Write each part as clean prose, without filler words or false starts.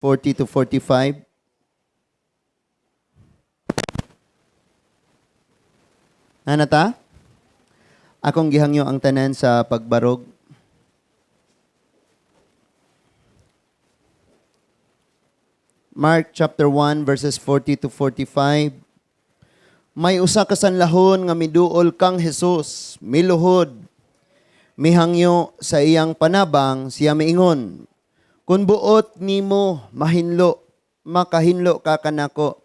40 to 45. Anata? Akong gihangyo ang tanan sa pagbarog. Mark chapter 1 verses 40 to 45. May usa ka sanlahon nga miduol kang Hesus, miluhod, mihangyo sa iyang panabang, siya miingon, kun buot nimo mahinlo, makahinlo ka kanako.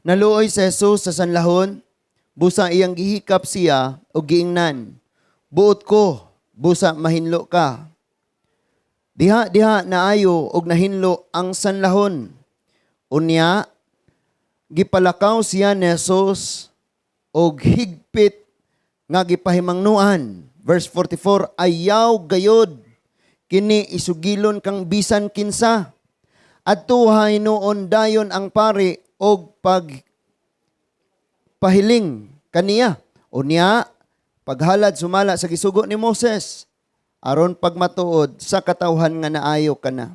Naluoy si Hesus sa sanlahon, busa iyang gihikap siya o giingnan, buot ko, busa mahinlo ka. Diha naayo og nahinlo ang sanlahon. Unya, gipalakaw siya ni Jesus og higpit nga gipahimangnuan. Verse 44, ayaw gayod kini isugilon kang bisan kinsa. Adto hinuon dayon ang pari og pahiling kaniya. Unya, paghalad sumala sa gisugo ni Moses, aron pagmatuod sa katawhan nga naayo kana.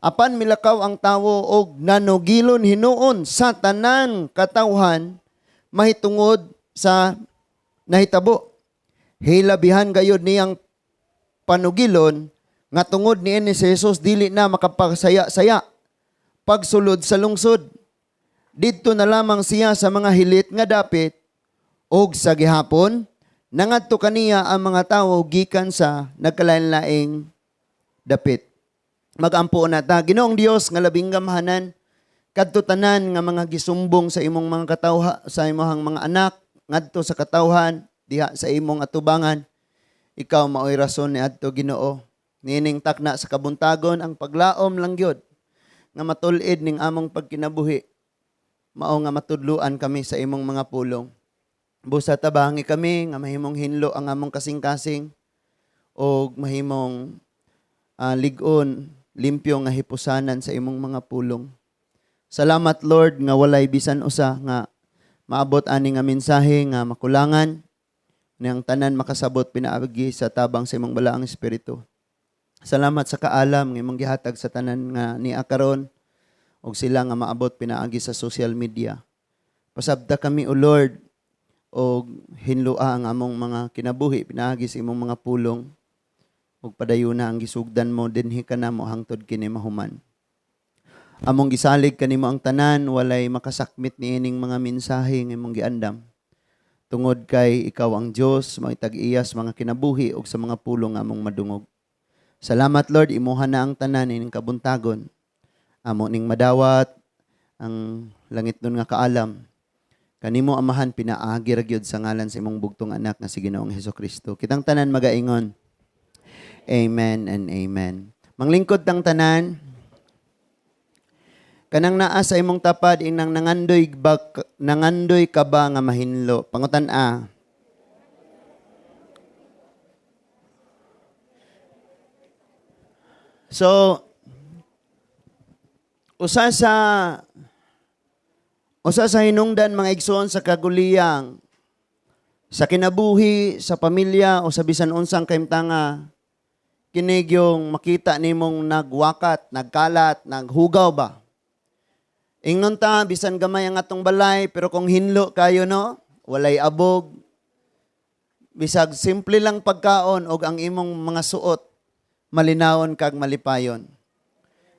Apan milakaw ang tawo og nanugilon hinuon sa tanan katawhan mahitungod sa nahitabo. Hilabihan gayud niyang panugilon nga tungod niini si Jesus dili na makapasaya-saya pagsulod sa lungsod. Didto na lamang siya sa mga hilit nga dapit og sa gihapon nangadto kaniya ang mga tawo gikan sa nagkalain-laing dapit. Magampo na ta, Ginoong Dios nga labing gamhanan, kadto tanan nga mga gisumbong sa imong mga katawha, sa imong mga anak, ngadto sa katawhan, diha sa imong atubangan, ikaw maoy rason ni adto Ginoo. Nining takna sa kabuntagon ang paglaom lang gyud nga matul-id ning among pagkinabuhi. Mao nga matudluan kami sa imong mga pulong. Busa tabangi kami nga mahimong hinlo ang among kasing-kasing o mahimong ligon, limpyo nga hipusanan sa imong mga pulong. Salamat Lord nga walay bisan usa nga maabot ani nga mensahe nga makulangan niyang tanan makasabot pinaagi sa tabang sa imong balaang espiritu. Salamat sa kaalam nga imong gihatag sa tanan nga niya karon og sila nga maabot pinaagi sa social media. Pasabta kami o Lord o hinlua ang among mga kinabuhi, pinaagi sa imong mga pulong, o padayuna ang gisugdan mo, dinhi ka na mo hangtod kini mahuman. Among gisalig kanimo ang tanan, walay makasakmit ni ining mga mensahe ng imong giandam. Tungod kay ikaw ang Diyos, mga tag-iyas, mga kinabuhi, o sa mga pulong among madungog. Salamat Lord, imuha na ang tanan ining kabuntagon. Amo ning madawat, ang langit nun nga kaalam. Kanimo amahan pinaagi ra gyud sa ngalan sa imong bugtong anak nga si Ginoong Hesukristo. Kitang tanan magaingon. Amen and amen. Manglingkod tang tanan. Kanang naa sa imong tapad inang nangandoy ka ba nga mahinlo? Pangutan a. So usa sa hinungdan mga igsoon sa kaguliyang, sa kinabuhi, sa pamilya o sa bisan unsang kaimtanga, kinig yung makita nimong nagwakat, nagkalat, naghugaw ba? Ingnon ta, bisan gamay ang atong balay, pero kung hinlo kayo no, walay abog, bisag simple lang pagkaon o ang imong mga suot, malinawon kag malipayon.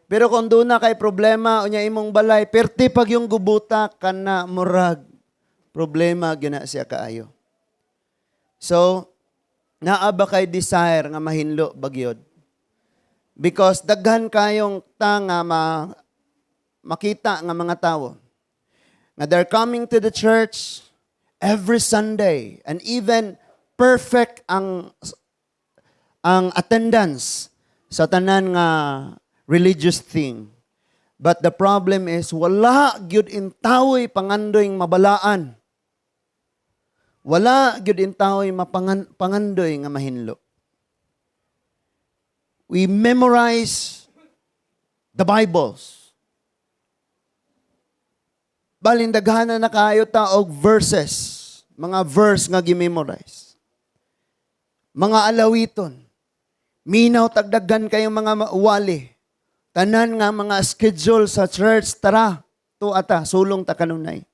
Pero kung doon na kay problema, unya imong balay, perti pag yung gubuta, kana murag, problema, gina siya kaayo. So, naa ba kay desire nga mahinlo bagyod? Because daghan kayong tanga makita nga mga tao, nga they're coming to the church every Sunday, and even perfect ang attendance sa tanan nga religious thing. But the problem is, wala gyud intawoy pangandoy mabalaan. Wala gyud intawoy pangandoy nga mahinlo. We memorize the Bibles. Balin daghana na kaayo ta og verses, mga verse nga gi-memorize. Mga alawiton. Minaw tagdagan kayong mga wali. Tanan nga mga schedule sa church, tara, to ata, sulong ta kanunay.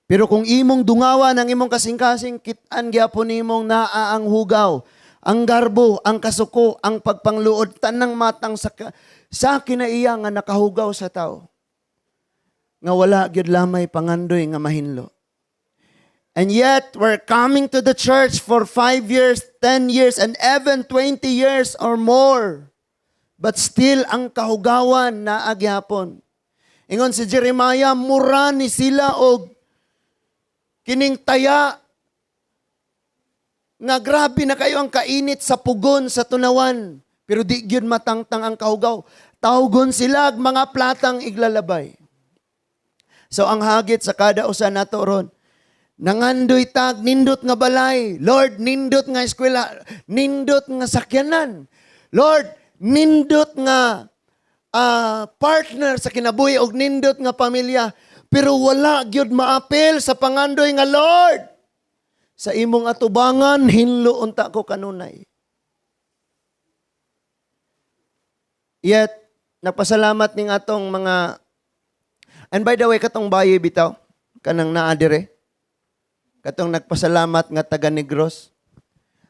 Pero kung imong dungawa ng imong kasing-kasing, kitaan gyapon nimong naa ang hugaw, ang garbo, ang kasuko, ang pagpangluod, tanang matang sa kinaiya nga nakahugaw sa tao. Nga wala gyud lamay pangandoy nga mahinlo. And yet, we're coming to the church for 5 years, 10 years, and even 20 years or more. But still, ang kahugawan na agyapon. Ingon si Jeremiah, mura ni sila og kining taya nga grabe na kayo ang kainit sa pugon sa tunawan. Pero di gyud matangtang ang kahugaw. Tawgon sila mga platang iglalabay. So ang hagit sa kada usa nato ron, nangandoy tag, nindot nga balay. Lord, nindot nga eskwela, nindot nga sakyanan. Lord, nindot nga partner sa kinabuhi og nindot nga pamilya. Pero wala gyud maapil sa pangandoy nga Lord. Sa imong atubangan, hinlo unta ko kanunay. Yet, nagpasalamat ning atong mga, and by the way, katong bayi bitaw, kanang naadire, katong nagpasalamat nga taga Negros,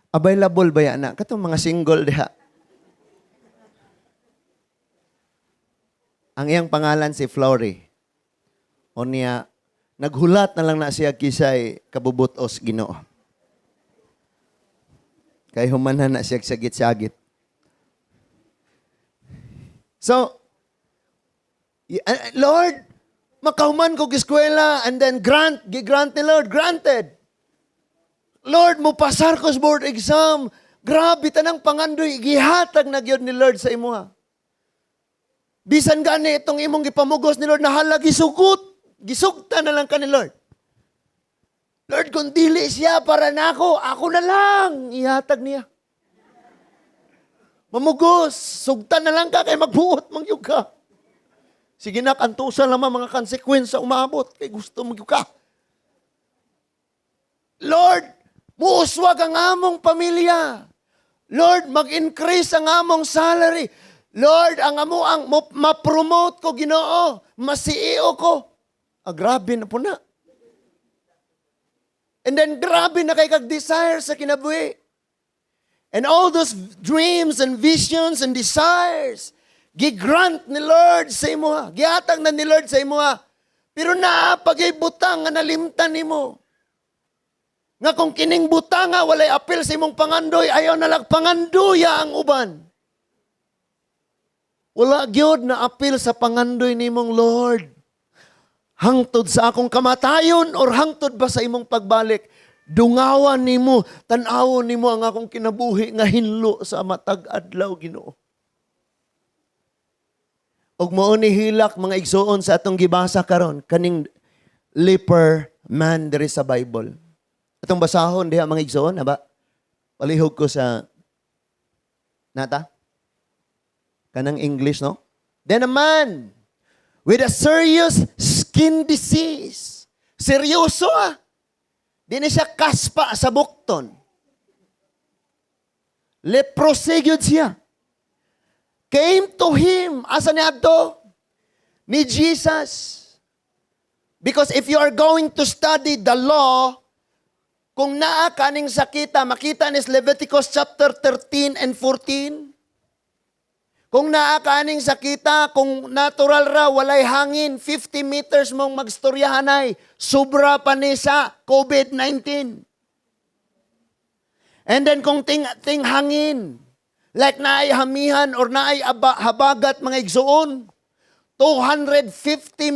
available ba yan na? Katong mga single diha. Ang iyang pangalan si Flory. O niya, naghulat na lang na siya kisay kabubutos Ginoo. Kay humanhan na siya sagit-sagit. So, Lord, makahuman ko eskwela and then grant ni Lord, granted. Lord, mo pasar ko sa board exam. Grabe tanang pangandoy, gihatag na gyud ni Lord sa imuha. Bisan gani itong imong gipamugos ni Lord, nahala gisugot. Gisugta na lang ka ni Lord. Lord, kung dili siya para nako, ako na lang. Ihatag niya. Mamugos, sugta na lang ka kay magbuot mangyug ka. Sige na, kantusan naman mga konsekwensya umabot kay gusto mangyug ka. Lord, muuswag ang among pamilya. Lord, mag-increase ang among salary. Lord, ang ma-promote ko, Ginoo, ma-CEO ko. Grabe na po na. And then grabe na kay kag-desire sa kinabuhi. And all those dreams and visions and desires, gigrant ni Lord sa imuha. Gihatag na ni Lord sa imuha. Pero naapagay butang nga nalimtan nimo. Nga kung kining butang nga walay apil sa imong pangandoy, ayaw na lang pangandoya ang uban. Wala gyud na apil sa pangandoy nimong Lord. Hangtod sa akong kamatayon or hangtod ba sa imong pagbalik? Dungawan nimo, tan-awon nimo ang akong kinabuhi nga hinlo sa matag adlaw, Ginoo. Og mao ni hilak mga igsoon sa atong gibasa karon kaning leper man diri sa Bible. Atong basahon diha mga igsoon, aba? Palihog ko sa nata. Kanang English, no? Then a man with a serious skin disease. Seryoso Di na siya kaspa sa bukton. Leprosy yun siya. Came to him. Asa niya to? Ni Jesus. Because if you are going to study the law, kung naa kaning sakita, makita ni Leviticus chapter 13 and 14, kung naa kaning sakita, kung natural ra, walay hangin, 50 meters mong magstoryahanay, sobra pa ni sa COVID-19. And then kung ting hangin, like naay hamihan or naay habagat mga igsoon, 250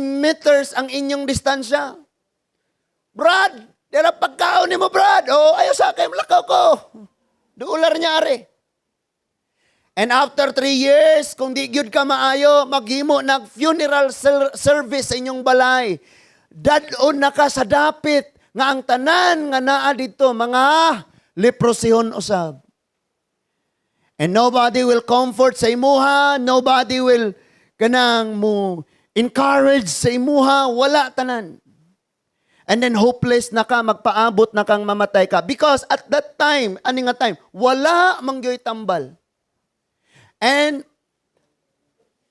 meters ang inyong distansya. Brad, dira pagkaon ni mo, Brad. Ayaw sa akin, lakaw ko. Duular niya ari. And after 3 years, kung di gyud ka maayo, maghimo nag-funeral service sa inyong balay. Dadon na ka sa dapit nga ang tanan nga naa dito, mga leprosihon usab. And nobody will comfort sa imuha, nobody will kanang mo encourage sa imuha, wala tanan. And then hopeless na ka, magpaabot na kang mamatay ka. Because at that time, ani nga time, wala mangyoy tambal. And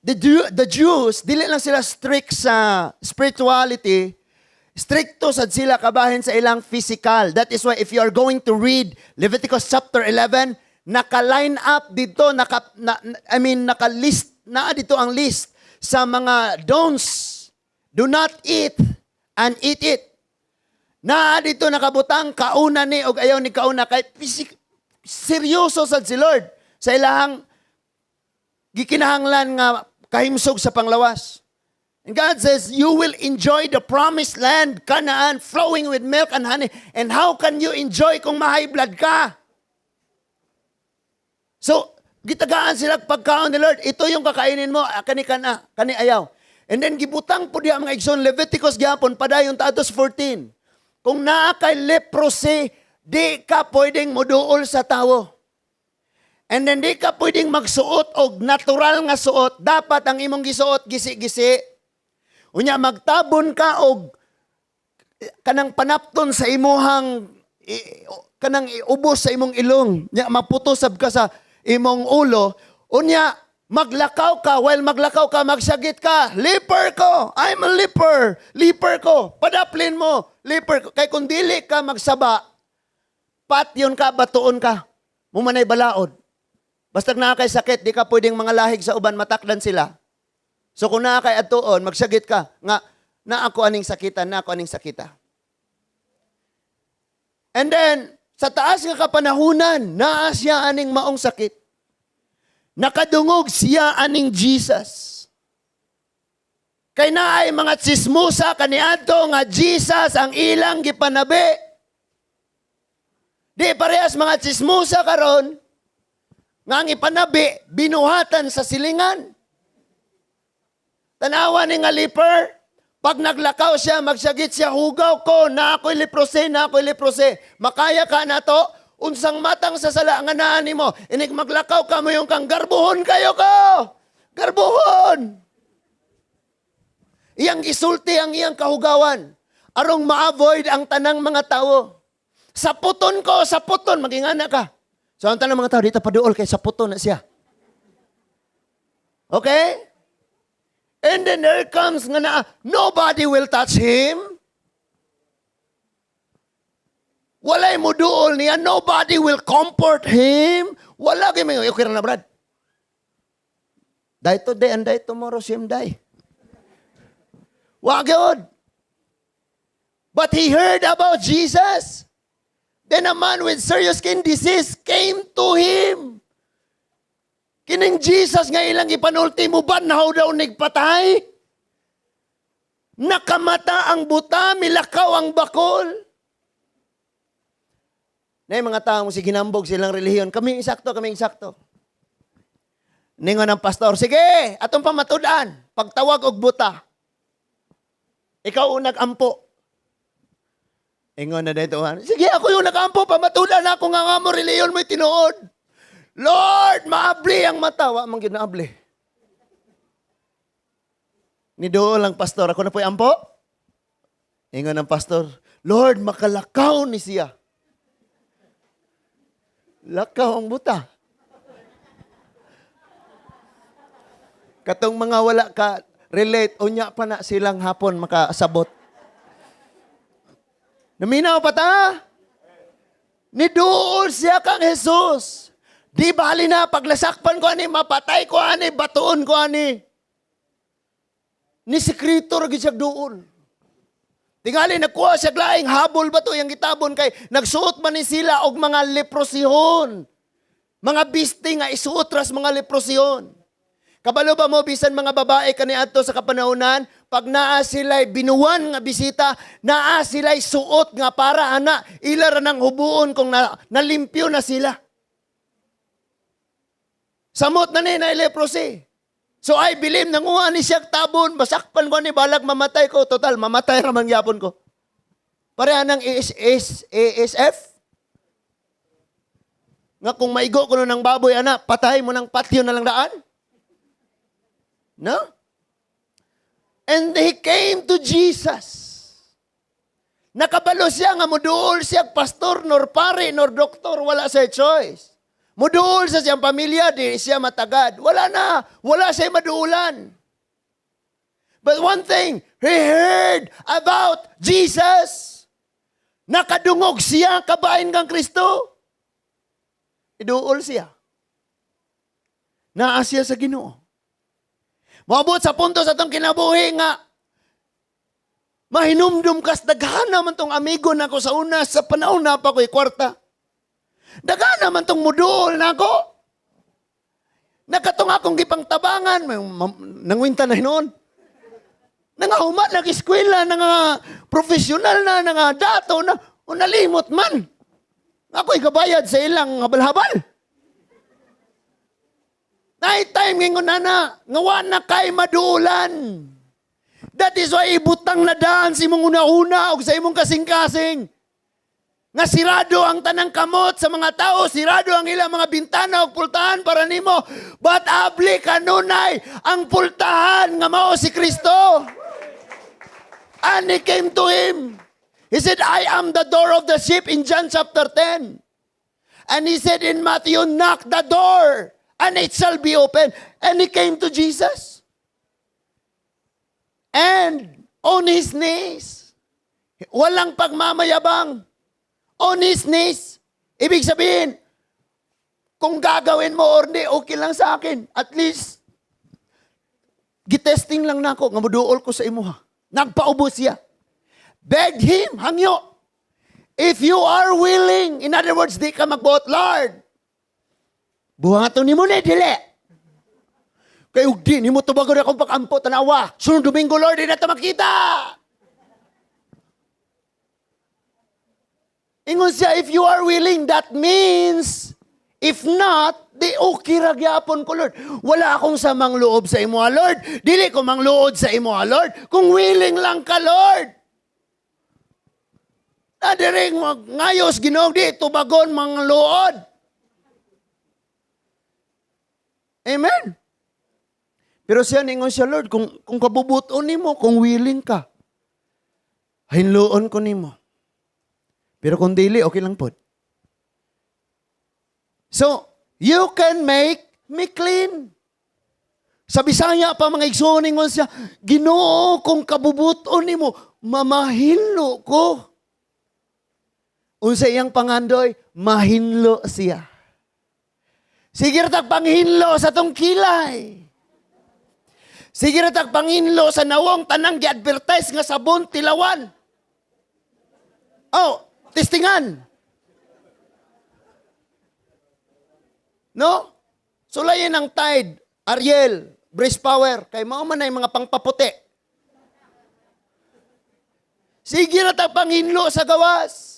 the Jews, dili lang sila strict sa spirituality, stricto sad sila kabahin sa ilang physical. That is why if you are going to read Leviticus chapter 11, naka-line up dito, naka-list, na dito ang list sa mga don'ts. Do not eat and eat it. Na dito nakabutang kauna ni o ayaw ni kauna kay seryoso sad si Lord sa ilahang gikinahanglan nga kahimsog sa panglawas. And God says, you will enjoy the promised land, Canaan, flowing with milk and honey. And how can you enjoy kung ma-high blood ka? So, gitagaan sila pagkaon ni Lord. Ito yung kakainin mo, kani kana, kani ayaw. And then gibutang po diya mga igsoon, Leviticus gyapon, padayon tatos 14. Kung naa kay leprosy, di ka pwedeng moduol sa tawo. And then di ka pwedeng magsuot og natural nga suot. Dapat ang imong gisuot gisi-gisi. Unya magtabon ka og kanang panapton sa imuhang kanang iubos sa imong ilong. Nya maputosab ka sa imong ulo. Unya maglakaw ka, while maglakaw ka, magsagit ka. Leper ko! I'm a leper! Leper ko! Padaplin mo! Leper ko! Kay kung dili ka magsaba, patyon ka, batuon ka. Mumanay balaod. Basta na kay sakit, di ka pwedeng mga lahig sa uban, matakdan sila. So kung na kay atuon, magsagit ka, nga, na ako aning sakitan, na ako aning sakita. And then, sa taas nga kapanahunan, naa siya aning maong sakit. Nakadungog siya aning Jesus. Kay naay mga tsismusa kaniadto nga Jesus ang ilang gipanabi. Di parehas mga tsismusa karon nga ang ipanabi binuhatan sa silingan. Tanawa ni nga leper, pag naglakaw siya, magsagit siya, hugaw ko, na ako'y leprose, na ako'y leprose. Makaya ka na to, unsang matang sa sala nga naan mo. Inig maglakaw ka mo yung kang garbuhon kayo ko. Garbuhon. Iyang gisulti ang iyang kahugawan. Arong ma-avoid ang tanang mga tao. Saputon ko, saputon. Magingana ka. So ang tanang mga tao, dito paduol kay saputon na siya. Okay? And then there comes nga na, nobody will touch him. Walay mo duol niya, nobody will comfort him. Wala kayo may okay na brad. Die today and die tomorrow, same die. Wag yun. But he heard about Jesus. Then a man with serious skin disease came to him. Kining Jesus nga ilang ipanulti mo ba, nahaw daw nigpatay? Nakamata ang buta, milakaw ang bakol. Na mga taong si ginambog silang relihiyon, kaming insakto. Ningon ng pastor, sige, atong pamatudan, pagtawag og buta. Ikaw unag ampo. Ingon na dito, sige, ako yung nag-ampo, pamatudan ako nga mo, relihiyon mo'y tinuod. Lord, maabli ang mata. Wa mang ginaabli. Ni doon lang pastor, ako na po'y ampo. Ingon ng pastor, Lord, makalakaw ni siya. Lakaw ang buta. Katong mga wala ka relate, unya pa na silang hapon makaasabot. Naminaw pa ta? Ni doon siya kang Jesus. Di bali na, paglasakpan ko ani, mapatay ko ani, batuon ko ani. Ni sekreto rin siya doon. Tingali, nakuha siya laing habol ba to yung gitabon kay nagsuot man ni sila og mga leprosihon. Mga bisti nga isuot ras mga leprosihon. Kabalo ba mo, bisan mga babae kaniadto sa kapanahunan, pag naa sila'y binuwan nga bisita, naa sila'y suot nga para ana, ilara ng hubuon kung nalimpyo na sila. Samot na ni na leprosy. So I believe nanguha ni siya tabon, basakpan ko ni balag mamatay ko. Total, mamatay ramang yapon ko. Pareha ng ASF. Nga kung maigo ko ng baboy, ana, patay mo ng patio na lang daan. No? And he came to Jesus. Nakabalo siya nga moduol siya pastor, nor pare, nor doktor, wala sa choice. Muduol sa siyang pamilya, di siya matagad. Wala na. Wala siya maduulan. But one thing, he heard about Jesus. Nakadungog siya, kabahin kang Kristo. Iduol siya. Naa siya sa Ginoo. Maabot sa punto sa itong kinabuhi nga, mahinumdum kas, daghana man tong amigo na ko sa una, sa panahon na pa ko'y kwarta. Daghana man tong muduol na ako. Nakatong akong gipang tabangan, nangwinta na noon. Nangahumat, nag-eskwela, profesional na, dato na, nalimot man. Ako'y kabayad sa ilang habal-habal. Night time ngayon na, ngawa na kay maduulan. That is why ibutang na daan si mong una-una o sa imong kasing-kasing. Nga sirado ang tanang kamot sa mga tao, sirado ang ilang mga bintana o pultahan para nimo. But abli kanunay ang pultahan nga mao si Kristo. And he came to him. He said, I am the door of the sheep in John chapter 10. And he said in Matthew, knock the door and it shall be open. And he came to Jesus. And on his knees, walang pagmamayabang, on his knees, ibig sabihin, kung gagawin mo or di, okay lang sa akin. At least, gitesting lang na ako, nga muduol ko sa imo ha. Nagpaubos siya. Begged him, hangyo. If you are willing, in other words, di ka magbuot, Lord, buhaton ni mo na, dili. Kaya di, ni mo tubago na akong pag-ampo, tanawa. Sunod Domingo, Lord, di na ito makita. Ingon siya, if you are willing, that means, if not, di okay ragyapon ko, Lord. Wala akong samang loob sa imo, Lord. Dili ko mangluod sa imo, Lord. Kung willing lang ka, Lord. Adiring ngayos Ginoo di tubagon mangluod. Amen. Pero siya ningon siya, Lord, kung kabubuton nimo, kung willing ka, hinluon ko nimo. Pero kung dili, okay lang po. So, you can make me clean. Sa Bisaya pa mga igsoon ningon siya, Ginoo, kung kabubuton nimo, mamahinlo ko. Unsa iyang pangandoy, mahinlo siya. Sige ratag panghinlo sa tong kilay. Sige ratag panghinlo sa nawong tanang gi-advertise nga sabon tilawan. Oh, testingan. No? Sulayin ang Tide, Ariel, Breast Power, kay mao man ay mga pangpaputi. Sige ratag panghinlo sa gawas.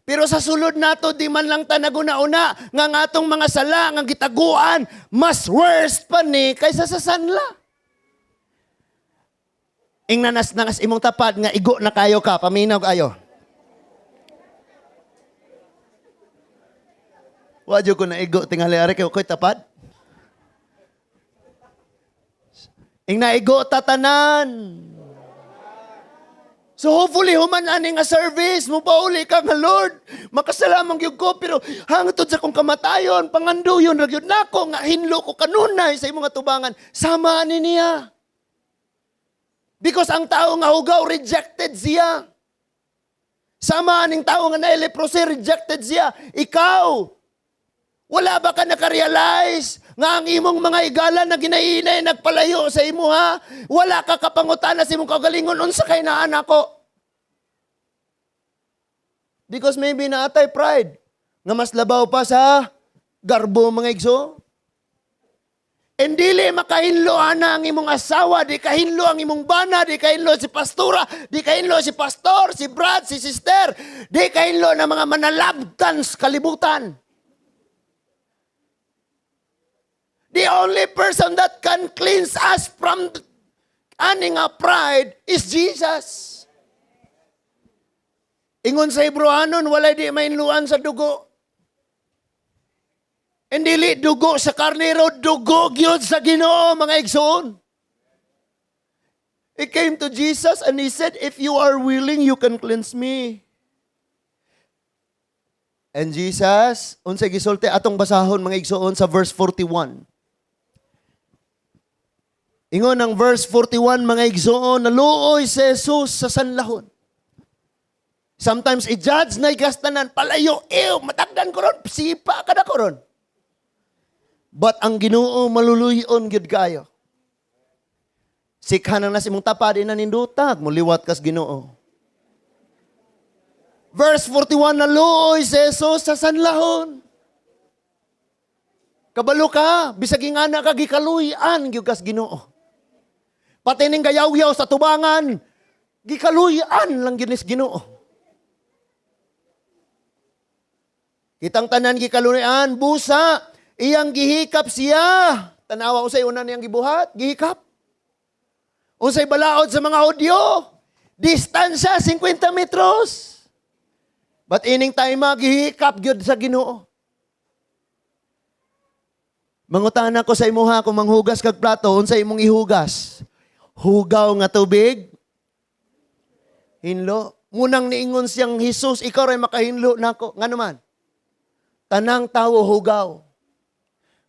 Pero sa sulod nato, di man lang tanaguna-una, nga atong mga sala, nga gitaguan, mas worst pa ni kaysa sa sanla. Ing nanas imong tapad, nga igo na kayo ka, paminaw kayo. Wadyo ko na igo, tingali ari kayo, ko'y tapad. Ing naigo tatanan. So hopefully, human ani nga service, mupauli ka nga Lord. Makasalamang yun ko, pero hangtod sa kong kamatayon, panganduyon, ragyod na ako, nga hinlo ko kanunay sa imong tubangan, sama ani niya. Because ang tao nga hugaw, rejected siya. Sama aning tao nga na-leprosy, rejected siya. Ikaw, wala ba ka nakarealize nga ang imong mga igala na ginahinay nagpalayo sa imo ha? Wala ka kapangutana sa imong kagalingon unsa kay naa nako. Because maybe naatay pride nga mas labaw pa sa garbo mga igso. And dili makahinlo ana ang imong asawa, di kahinlo ang imong bana, di kahinlo si pastora, di kahinlo si pastor, si brad, si sister, di kahinlo na mga manalabtan sa kalibutan. The only person that can cleanse us from aning pride is Jesus. Ingon sa Hebrewanon, walay di mainluan sa dugo. And dili dugo sa karnero, dugo gyud sa Ginoo, mga igsoon. He came to Jesus and he said, if you are willing, you can cleanse me. And Jesus, unsay gisulti atong basahon mga igsoon sa verse 41. Ingon ang verse 41 mga igsoon, naluoy si Jesus sa sanlahon. Sometimes i-judge na igastanan, palayo, matagdan ko ron, sipa ka na ko ron. But ang Ginoo maluluyon gyud kayo. Sikhan na si mong tapad na nindutag, muliwat kas Ginoo. Verse 41, naluoy si Jesus sa sanlahon. Kabalo ka, bisagi nga na kagikaluyan, gyud kas Ginoo. Pati ning gayaw-yaw sa tubangan, gikaluyan lang ginis Ginoo. Kitang tanan gikaluyan, busa, iyang gihikap siya. Tanawa usay una niyang gibuhat, gihikap. Unsay balaod sa mga Hudyo, distansya 50 metros. But ining time gihikap gyud sa Ginoo. Mangutana ko sa imuha kung manghugas kag plato, unsay imong ihugas? Hugaw nga tubig? Hinlo. Munang niingon siyang Jesus, ikaw ray makahinlo nako. Nga naman? Tanang tawo hugaw.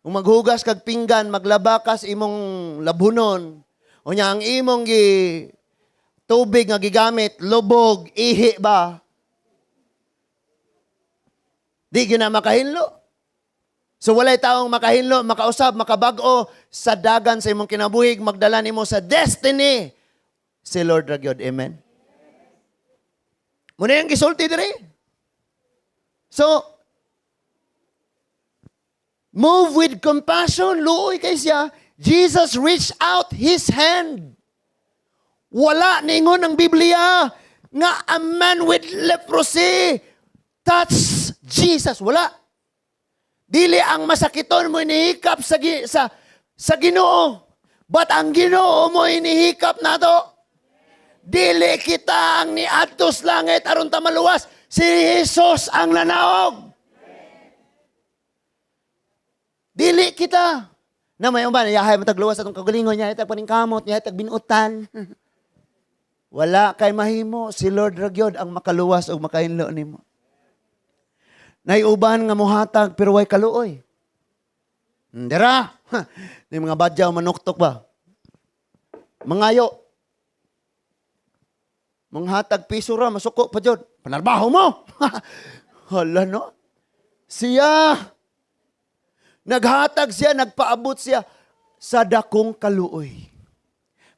Kung maghugas kag pinggan, maglabakas imong labunon. O niya ang imong tubig nga gigamit, lubog, ihi ba? Di gyud na makahinlo. So walay taong makahinlo, makausab, makabag-o sa dagan sa imong kinabuhig, magdala nimo sa destiny. Si Lord ra gyud. Amen. Muna yung gisulti diri. So, move with compassion. Luoy kay siya. Jesus reached out His hand. Wala ningon ang Biblia nga a man with leprosy touch Jesus. Wala. Dili ang masakiton mo inihikap sa Ginoo. But ang Ginoo mo inihikap na to. Dili kita ang niadtos langit aron ta maluwas. Si Jesus ang nanaog. Dili kita. Na may umban, yahay matagluwas atong kagalingon niya, itag paningkamot, niya itag binutan. Wala kay mahimo. Si Lord ragyod ang makaluwas o makahinlo nimo. Naiuban nga muhatag pero way kaluoy. Dira, ni mga badyaw manuktok ba? Mangayo. Manghatag piso ra, masuko pa jud. Panarbaho mo. Hala no. Siya, naghatag siya, nagpaabot siya sa dakong kaluoy.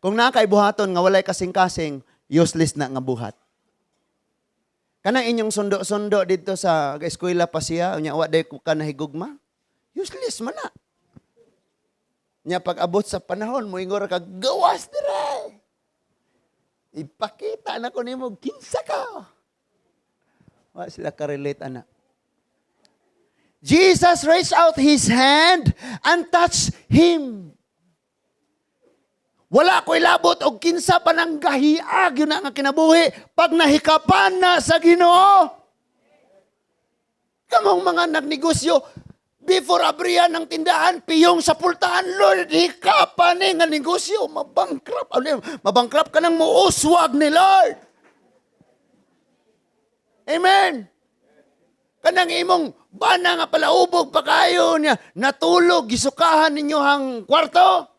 Kung nakaibuhaton nga walay kasing-kasing, useless na nga buhat. Kanang inyong sundo-sundo dito sa eskwela pa siya, unya wa day ko ka nahigugma, useless man na. Nya pag abot sa panahon mo ingor ka gawas dire. Ipakita na ko nimo kinsa ka. Wa sila ka relate ana. Jesus reached out His hand and touched him. Wala ko'y labot o kinsa pa ng gahiag yun ang kinabuhi pag nahikapan na sa Ginoo. Kamong mga nagnegosyo, before abrihan ng tindahan, piyong sa pultahan, Lord, hikapan nga negosyo, mabangkrap. Mabangkrap ka ng muuswag ni Lord. Amen. Kanang imong bana nga palaubog pa kayo niya, natulog, gisukahan ninyo hang kwarto.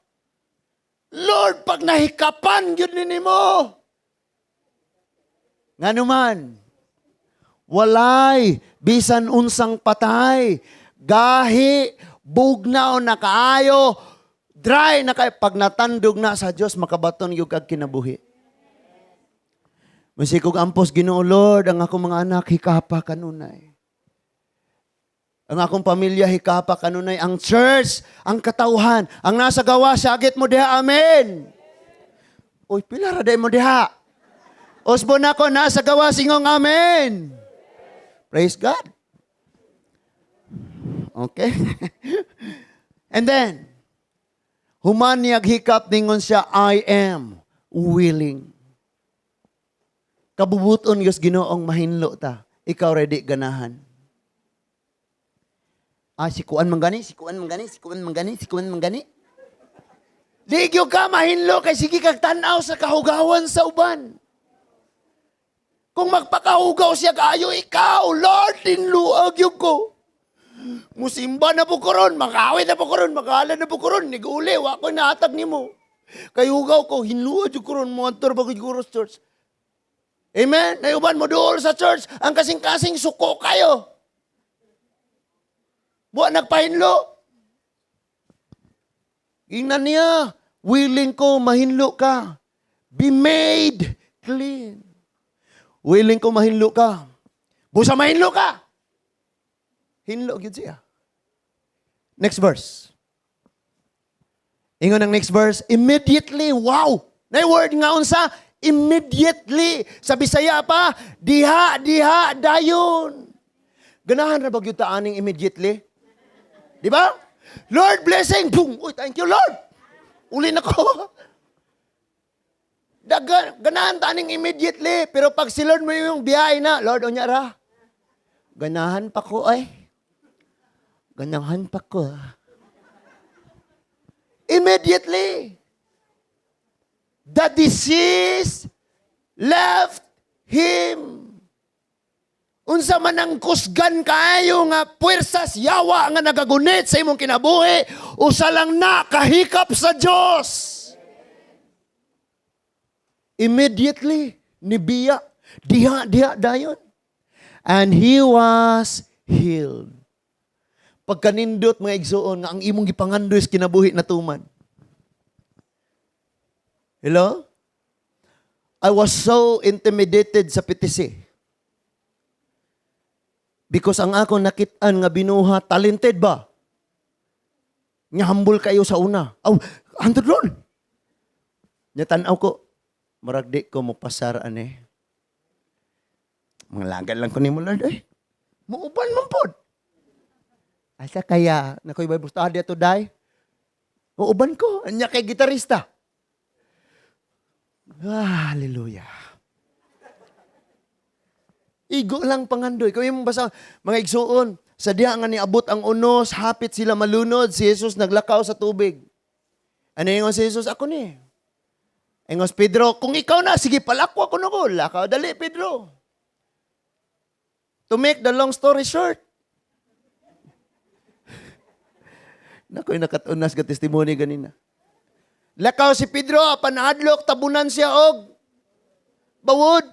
Lord, pag nahikapan yun ninyo. Nga naman, walay, bisan unsang patay, gahi, bugnaw na kaayo, dry na kayo. Pag natandog na sa Diyos, makabaton yung kag kinabuhi. Masikog ampos Ginoo Lord, ang akong mga anak, hikapa kanunay. Ang akong pamilya, hikapa kanunay. Ang church, ang katauhan, ang nasa gawa, sagit mo diha, amen. Uy, pilara day mo diha. Osbon ako, nasa gawa, singong amen. Praise God. Okay. And then, human niyag hikap, ningon siya, I am willing. Kabubuton Diyos Ginoong mahinlo ta. Ikaw ready ganahan. Sikuan manggani. Ligyo ka mahinlo kay sige kag tan-aw sa kahugawan sa uban. Kung magpakahugaw siya kaayo, ikaw, Lord, tinluag yung ko. Musimba na po ko ron, makawit na po ko ron, makahala na po ko ron, niguli, wako naatag ni mo. Kay hugaw ko, hinluad yung ko ron, mo antor bago yung church. Amen? Nayuban mo doon sa church, ang kasing-kasing suko kayo. Buwan nagpahinlo. Ingnan niya, willing ko mahinlo ka. Be made clean. Willing ko mahinlo ka. Busa mahinlo ka. Hinlo gyud siya. Next verse. Ingon ang next verse, immediately, wow! Na word nga unsa, immediately. Sa Bisaya pa, diha, dayon. Ganahan ra ba gyud ta aning immediately? Di ba? Lord blessing, boom! Uy, thank you Lord. Uli na ko. Ganahan ta aning immediately, pero pag si Lord mo yung biyahe na, Lord, unya ra. Ganahan pa ko ay. Ganahan pa ko. Immediately, the disease left him. Unsa man ang kusgan kaayo nga puwersas yawa nga nagagunit sa imong kinabuhi, usa lang na kahikap sa Dios. Immediately, nibiya, diha dayon. And he was healed. Pagkanindot mga igsoon nga ang imong gipangandoy sa kinabuhi na tuman. Hello? I was so intimidated sa PTC. Because ang ako nakit-an nga binuha, talented ba? Nga humble kayo sa una. Andun ron. Natanaw ko, maragdi ko mo pasaraan eh. Mga lagan lang ko ni mo, Lord eh. Muuban man pod. Asa kaya, nakoy Bible study ato day? Uuban ko, anya kay gitarista. Hallelujah. Igo lang pangandoy. Kung yung basa, mga igsuon, sa diha nga niabot ang unos, hapit sila malunod, si Jesus naglakaw sa tubig. Ano yung si Jesus? Ako ni. Engos Pedro, kung ikaw na, sige palakwa ko na ko. Lakaw, dali Pedro. To make the long story short, nakoy nakatunas ka testimony ganina. Lakaw si Pedro, panadlok, tabunan siya og bawod.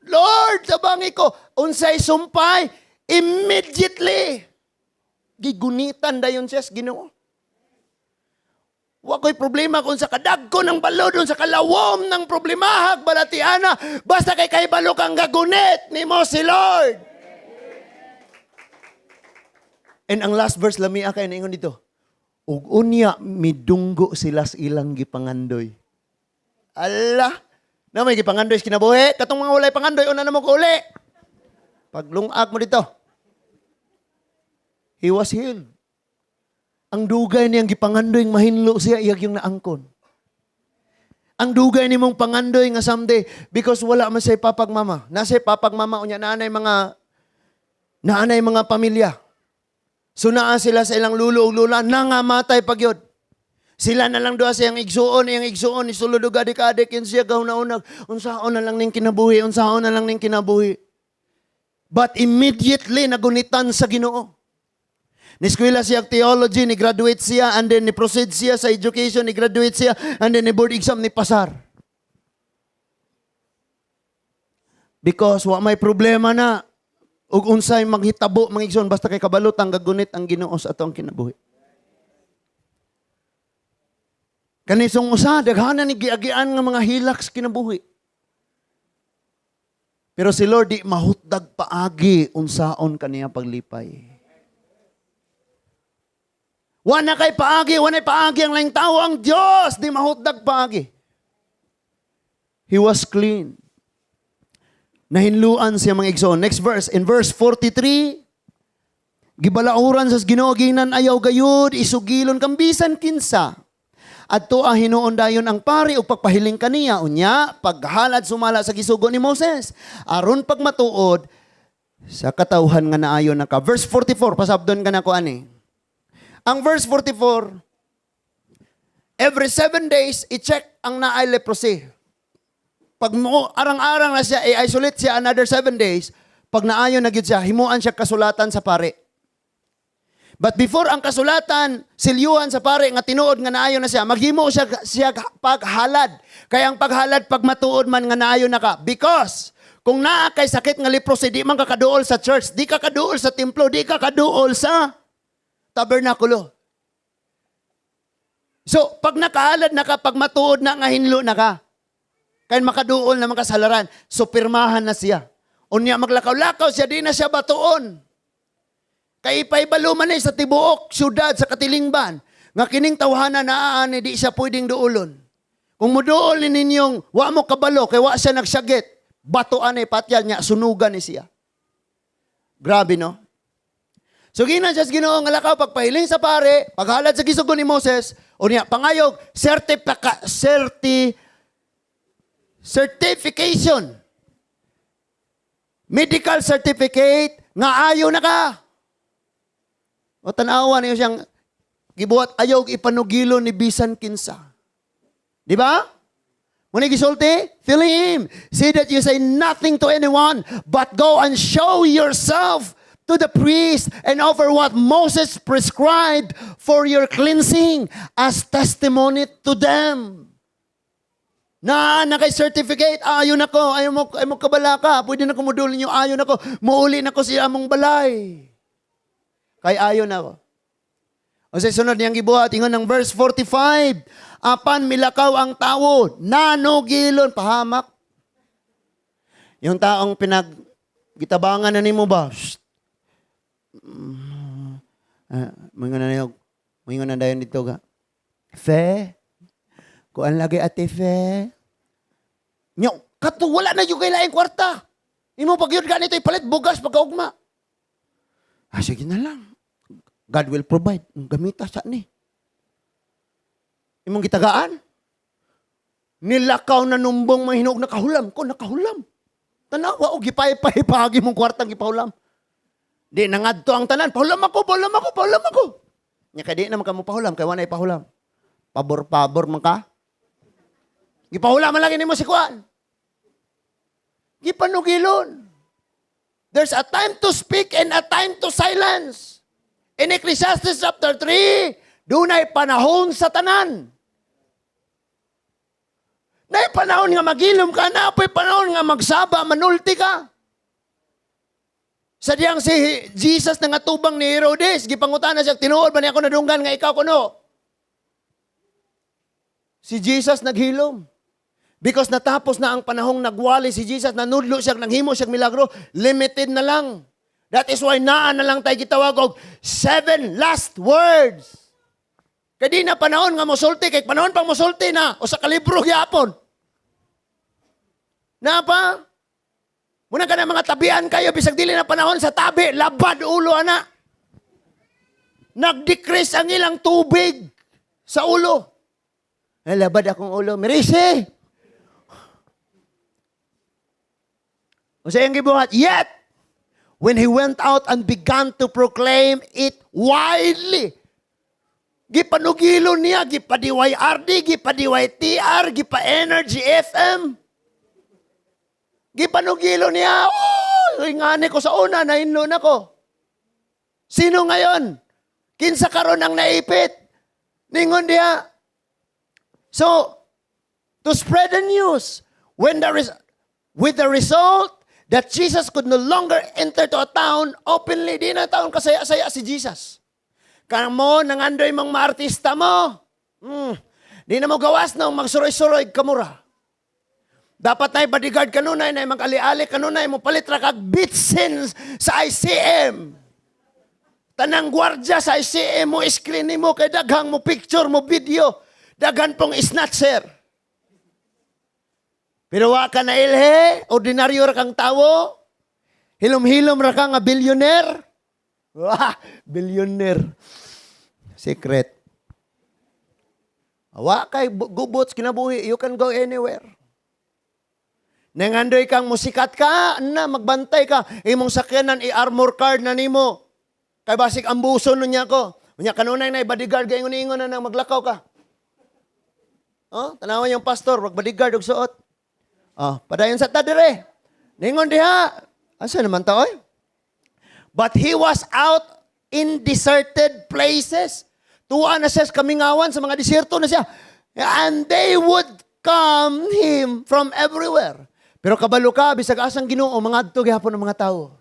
Lord, sabangi ko, unsay sumpay, immediately. Gigunitan dayon siya, Ginoo. Wa ko'y problema kung sa kadagko ng balod, sa kalawom ng problemahag, balatiana, basta kay kahibalo kang gagunit ni mo si Lord. And ang last verse, lamia kay naingon dito. Ug unya midunggo sila sa ilang gipangandoy. Allah, na may gipangandoy sa kinabuhi, katong mga walay pangandoy, una na mo ko uli. Paglungag mo dito. He was healed. Ang dugay niyang gipangandoy, mahinlo siya, iyag yung naangkon. Ang dugay ni mong pangandoy nga someday, because wala man say papag mama. Nasay papag mama, unya naanay mga pamilya. So naa sila sa ilang lulo o lula, nangamatay pagyod. Sila na lang doon sa iyang igsuon, isulod o gadik-adik, yun siya gahuna-unag, unsaon na lang ning kinabuhi. But immediately, nagunitan sa Ginoo. Niskwela siya theology, ni-graduate siya, and then ni-proceed siya sa education, ni-graduate siya, and then ni-board exam, ni-pasar. Because wa may problema na, ug unsay maghitabo mga igsoon basta kay kabalot ang gagunit ang Ginoo sa atong kinabuhi. Kanisong usa daghanan ni giagian nga mga hilaks kinabuhi. Pero si Lord di mahutdag paagi unsaon kaniya paglipay. Wa na kay paagi ang laing tawo ang Dios di mahutdag paagi. He was clean. Nahinluan siya mga igsoon. Next verse, in verse 43, gibalauran sa Ginoo ginan ayaw gayud isugilon kang bisan kinsa. Adto hinuon dayon ang pari ug pagpahiling kaniya unya paghalad sumala sa gisugo ni Moses aron pagmatuod sa katawhan nga naayo naka. Verse 44 pasabdon ka nako ani. Ang verse 44, every 7 days i-check ang naay leprosy. Pag mo arang-arang na siya, i-isolate siya another 7 days, pag naayon na gyud siya, himuan siya kasulatan sa pare. But before ang kasulatan, silyuhan sa pare nga tinuod nga naayon na siya, maghimo siya paghalad. Kaya ang paghalad pag matuod man nga naayon na ka. Because kung naa kay sakit nga leprosy, di man ka kaduol sa church, di ka kaduol sa templo, di ka kaduol sa tabernakulo. So, pag nakahalad na ka, pag matuod na nga hinlo na ka, kaya makaduol na makasalaran, so pirmahan na siya. Unya maglakaw-lakaw siya, di na siya batuon. Kay ipaibaluman na sa tibuok, syudad, sa katilingban, nga kining tawhana na aani, di siya pwedeng duulon. Kung muduol ninyong, wa mo kabalo, kay wa siya nagsyagit, batuan ni patyal niya, sunugan ni siya. Grabe, no? So, ginan siya sa Ginoo nga lakaw, pagpahiling sa pare, paghalad sa gisugo ni Moses, o niya, pangayog, certification. Medical certificate, nga ayaw na ka. O tanawa niyo siyang gibuhat ayaw ipanugilo ni bisan kinsa. Di ba? Muna gisulti, feeling him. Say that you say nothing to anyone, but go and show yourself to the priest and offer what Moses prescribed for your cleansing as testimony to them. Na kay certificate, ayon ako, ayaw mo kabala ka, pwede na kumudulin niyo, ayon ako, muuli na ko siya among balay. Kay ayon ako. O sa sunod niyang gibuhat, ingon ng verse 45, apan milakaw ang tawo, nanugilon, pahamak. Yung taong gitabangan na nimo ba? Mga na dayon dito ga. Fe, kuan lagi ate Fe. Nyo, kato wala na yung kailaing kwarta. Imo pag yun ganito ipalit bugas pagkaugma. Sige na lang. God will provide. Gamita sa ni. Imong gitagaan. Nilakaw na numbong mga hinuog nakahulam ko, nakahulam. Tanawa o gipay-pay pagi mong kwartang gipahulam. Di nangadto ang tanan, pahulam ako. Nya kay di naman ka mo pahulam, kay wala ipahulam. Pabor-pabor man ka. Gipahulam man lagi nimo si kuan. Gipanugilon. There's a time to speak and a time to silence. In Ecclesiastes chapter 3, dunay panahon sa tanan. Nay panahon nga magilom ka, napoy panahon nga magsaba, manulti ka. Sadyang si Jesus na nga tubang ni Herodes, gipangutana siya, tinuod ba niya ako nadunggan nga ikaw kuno? Si Jesus naghilom. Because natapos na ang panahong nagwali si Jesus, nanudlo siya, nanghimo siya milagro, limited na lang. That is why naan na lang tayo gitawag og 7 last words. Kaya di na panahon nga musulti, kay panahon pang musulti na, o sa kalibro gyapon. Na pa? Muna ka na mga tabian kayo, bisag dili na panahon sa tabi, labad ulo ana. Nag-decrease ang ilang tubig sa ulo. Labad akong ulo, Merisi! O sa iyang gibuhat, yet, when he went out and began to proclaim it widely, gipanugilo niya, gipadiway RD, gipadiway TR, gipa-Energy FM, gipanugilo niya, ingani ko sa una, nainlo na ko. Sino ngayon? Kinsa karon ang naipit? Ningon diha. So, to spread the news, with the result that Jesus could no longer enter to a town openly, di na taon kasaya-saya si Jesus. Kamo, nangandoy mong maartista mo. Di na mo gawas na magsuroy-suroy kamura. Dapat na bodyguard kanunay na mag-ali-ali kanunay mo palit ra kag bitsin sa ICM. Tanang gwardya sa ICM mo, screen mo, kay daghang mo picture mo video, daghan pong snatcher. Pero wa ka na ilhe, ordinaryo ra kang tawo, hilom-hilom ra ka nga billionaire. Wah, billionaire. Secret. Wa kay gubots kinabuhi, you can go anywhere. Nangandoy kang musikat ka, magbantay ka, imong sakyanan i-armor card na nimo. Kay basik ambuso nun niya ko. Unya kanunay na bodyguard kay ingon-ingon na maglakaw ka. Oh, tanawan yung pastor, wag bodyguard og suot. Padayon sa tadere. Ningon diha. Asa naman ta, oy? But he was out in deserted places. Tuwa na siya sa kamingawan, sa mga desierto na siya. And they would come him from everywhere. Pero kabalo ka, bisag asang Ginoo, mga adto gihapon ng mga tao.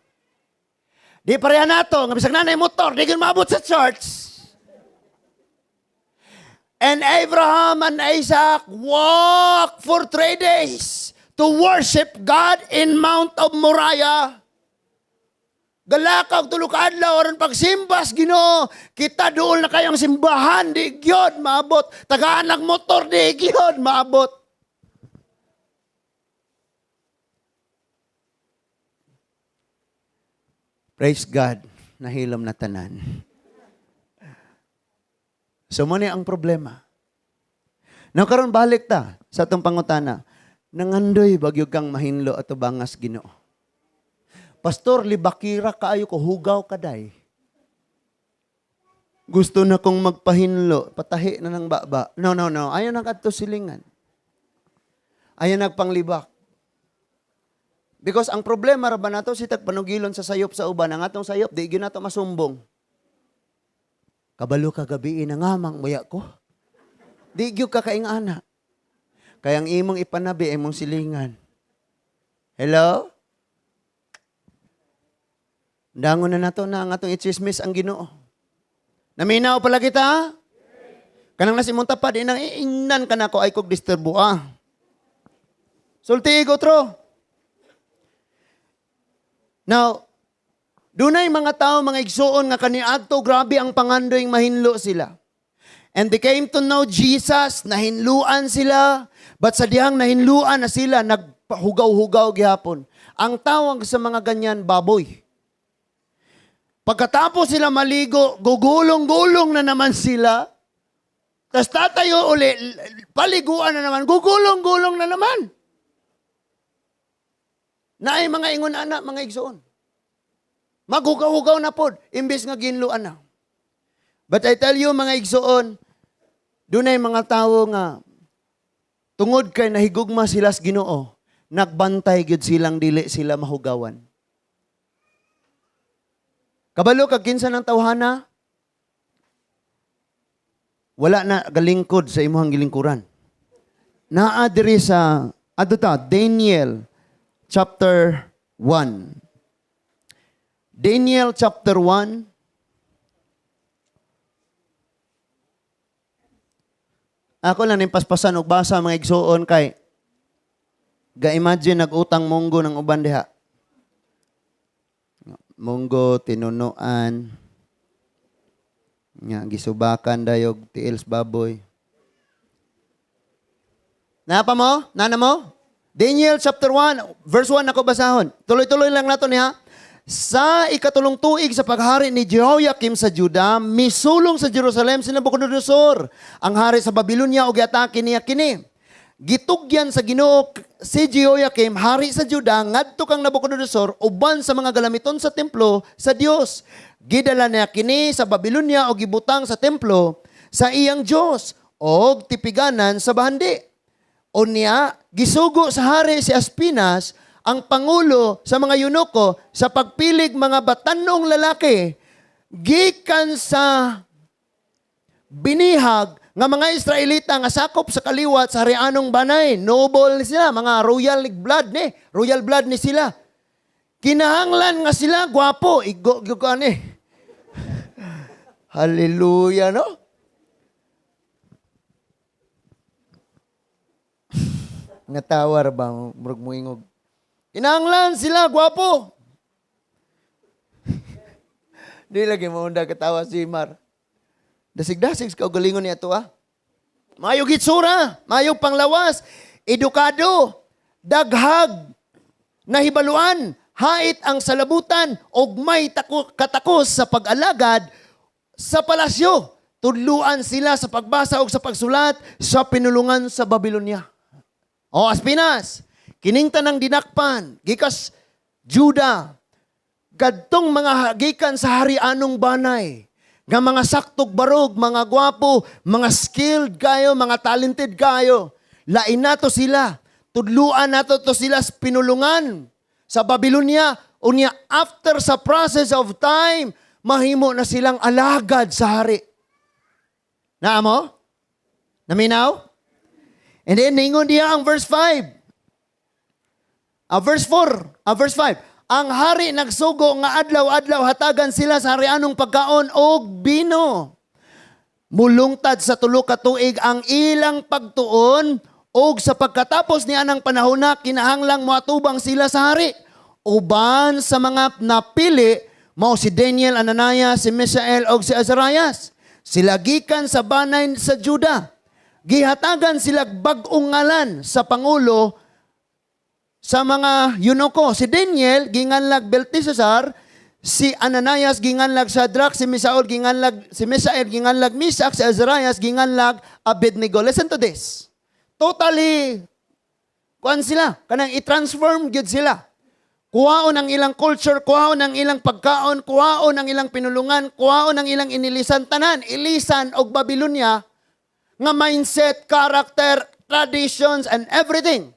Di pareha nato, nga bisag nanay motor, di gyud maabot sa church. And Abraham and Isaac walked for 3 days to worship God in Mount of Moriah. Galakaw tulo ka adlaw aron pagsimbas Ginoo. Kita dool na kayong simbahan di gyud maabot. Tagaan ng motor di gyud maabot. Praise God, nahilom na tanan. So mo ni ang problema. Now karon balik ta sa atong pangutana. Nangandoy bagyo kang mahinlo ato bangas Ginoo. Pastor, libakira kaayo ko, hugaw kaday. Gusto na kong magpahinlo, patahi na ng baba. No. Ayaw nag-adto silingan. Ayaw nagpanglibak. Because ang problema ra ba nato si tagpanugilon sa sayop sa uban, ang atong sayop di gyud nato masumbong. Kabalo ka gabi na ngamang muya ko. Di gyud ka kaingana. Kaya ang imong ipanabi imong silingan. Hello? Dangon na nato na ang atong ichismis ang Ginoo. Naminaw pala kita? Kanang nasimong tapad, inang iingnan ka na ko ay kog disturbo Sulti tro. Now, dunay mga tao, mga igsuon nga kaniadto, grabe ang pangandoy mahinlo sila. And they came to know Jesus, nahinluan sila, but sa dihang nahinluan na sila, nagpahugaw-hugaw gihapon. Ang tawag sa mga ganyan, baboy. Pagkatapos sila maligo, gugulong-gulong na naman sila. Tapos tatayo uli, paliguan na naman, gugulong-gulong na naman. Na ay mga ingon anak, mga igsoon. Maghugaw-hugaw na pod, imbes nga ginluan na. But I tell you, mga igsoon, dunay mga tao nga, tungod kay nahigugma sila sa Ginoo, nagbantay gyud silang dili sila mahugawan. Kabalo kag kinsa ng tawhana, wala na galingkod sa imuhang gilingkuran. Naa diri sa Daniel chapter 1. Daniel chapter 1. Ako lang paspasan og basa mga igsuon kay ga-imagine nag-utang munggo ng uban diha. Munggo tinunuan. Nga gisubakan dayog tiils baboy. Napa mo? Nana mo? Daniel chapter 1, verse 1 ako basahon. Tuloy-tuloy lang nato niya. Sa ikatulong tuig sa paghari ni Jehoiakim sa Juda, misulong sa Jerusalem si Nabucodonosor, ang hari sa Babylonia og giatake niya kini. Gitugyan sa Ginoo si Jehoiakim, hari sa Juda, ngadto kang Nabucodonosor uban sa mga galamiton sa templo sa Dios. Gidala niya kini sa Babylonia og gibutang sa templo sa iyang Dios og tipiganan sa bahandi. Unya, gisugo sa hari si Aspinas, ang pangulo sa mga yunuko sa pagpilig mga batanong lalaki gikan sa binihag nga mga Israelita nga sakop sa kaliwat sa harianong banay. Noble sila, mga royal blood ni sila. Kinahanglan nga sila, gwapo, Hallelujah, no? Natawar ba? Murag muingog. Kinahanglan sila, gwapo. Di lagi mo unda katawa si Mar. Dasig-dasig ka galingon niya to Mayog itsura, mayog panglawas, edukado, daghag, nahibaluan, hait ang salabutan, og may katakos sa pag-alagad sa palasyo. Tudluan sila sa pagbasa og sa pagsulat sa pinulungan sa Babylonia. O Aspinas, kining tanang dinakpan, gikas Juda, gadtong mga gikan sa harianong banay, nga mga saktog barog, mga gwapo, mga skilled kayo, mga talented kayo, lain nato sila, tudluan nato to sila pinulungan sa Babylonia. Unya after sa process of time, mahimo na silang alagad sa hari. Naamo? Naminaw? And then ningon diya ang verse 5. Verse 5. Ang hari nagsugo nga adlaw-adlaw hatagan sila sa harianong pagkaon og bino. Mulungtad sa tulo ka tuig ang ilang pagtuon og sa pagkatapos ni anang panahon na kinahanglang moatubang sila sa hari. Uban sa mga napili mao si Daniel, Ananias, si Misael og si Azarias. Sila gikan sa banay sa Juda. Gihatagan sila bag-ong ngalan sa pangulo sa mga yunoko. Si Daniel, ginganlag Belteshazzar. Si Ananias, ginganlag Shadrach. Si Misael, ginganlag Meshach. Si Azarias, ginganlag Abednego. Listen to this. Totally, kuan sila. Kanang i-transform gyud sila. Kuhaon ang ilang culture, kuhaon ang ilang pagkaon, kuhaon ang ilang pinulungan, kuhaon ang ilang inilisan. Tanan, ilisan og Babylonia, nga mindset, character, traditions, and everything.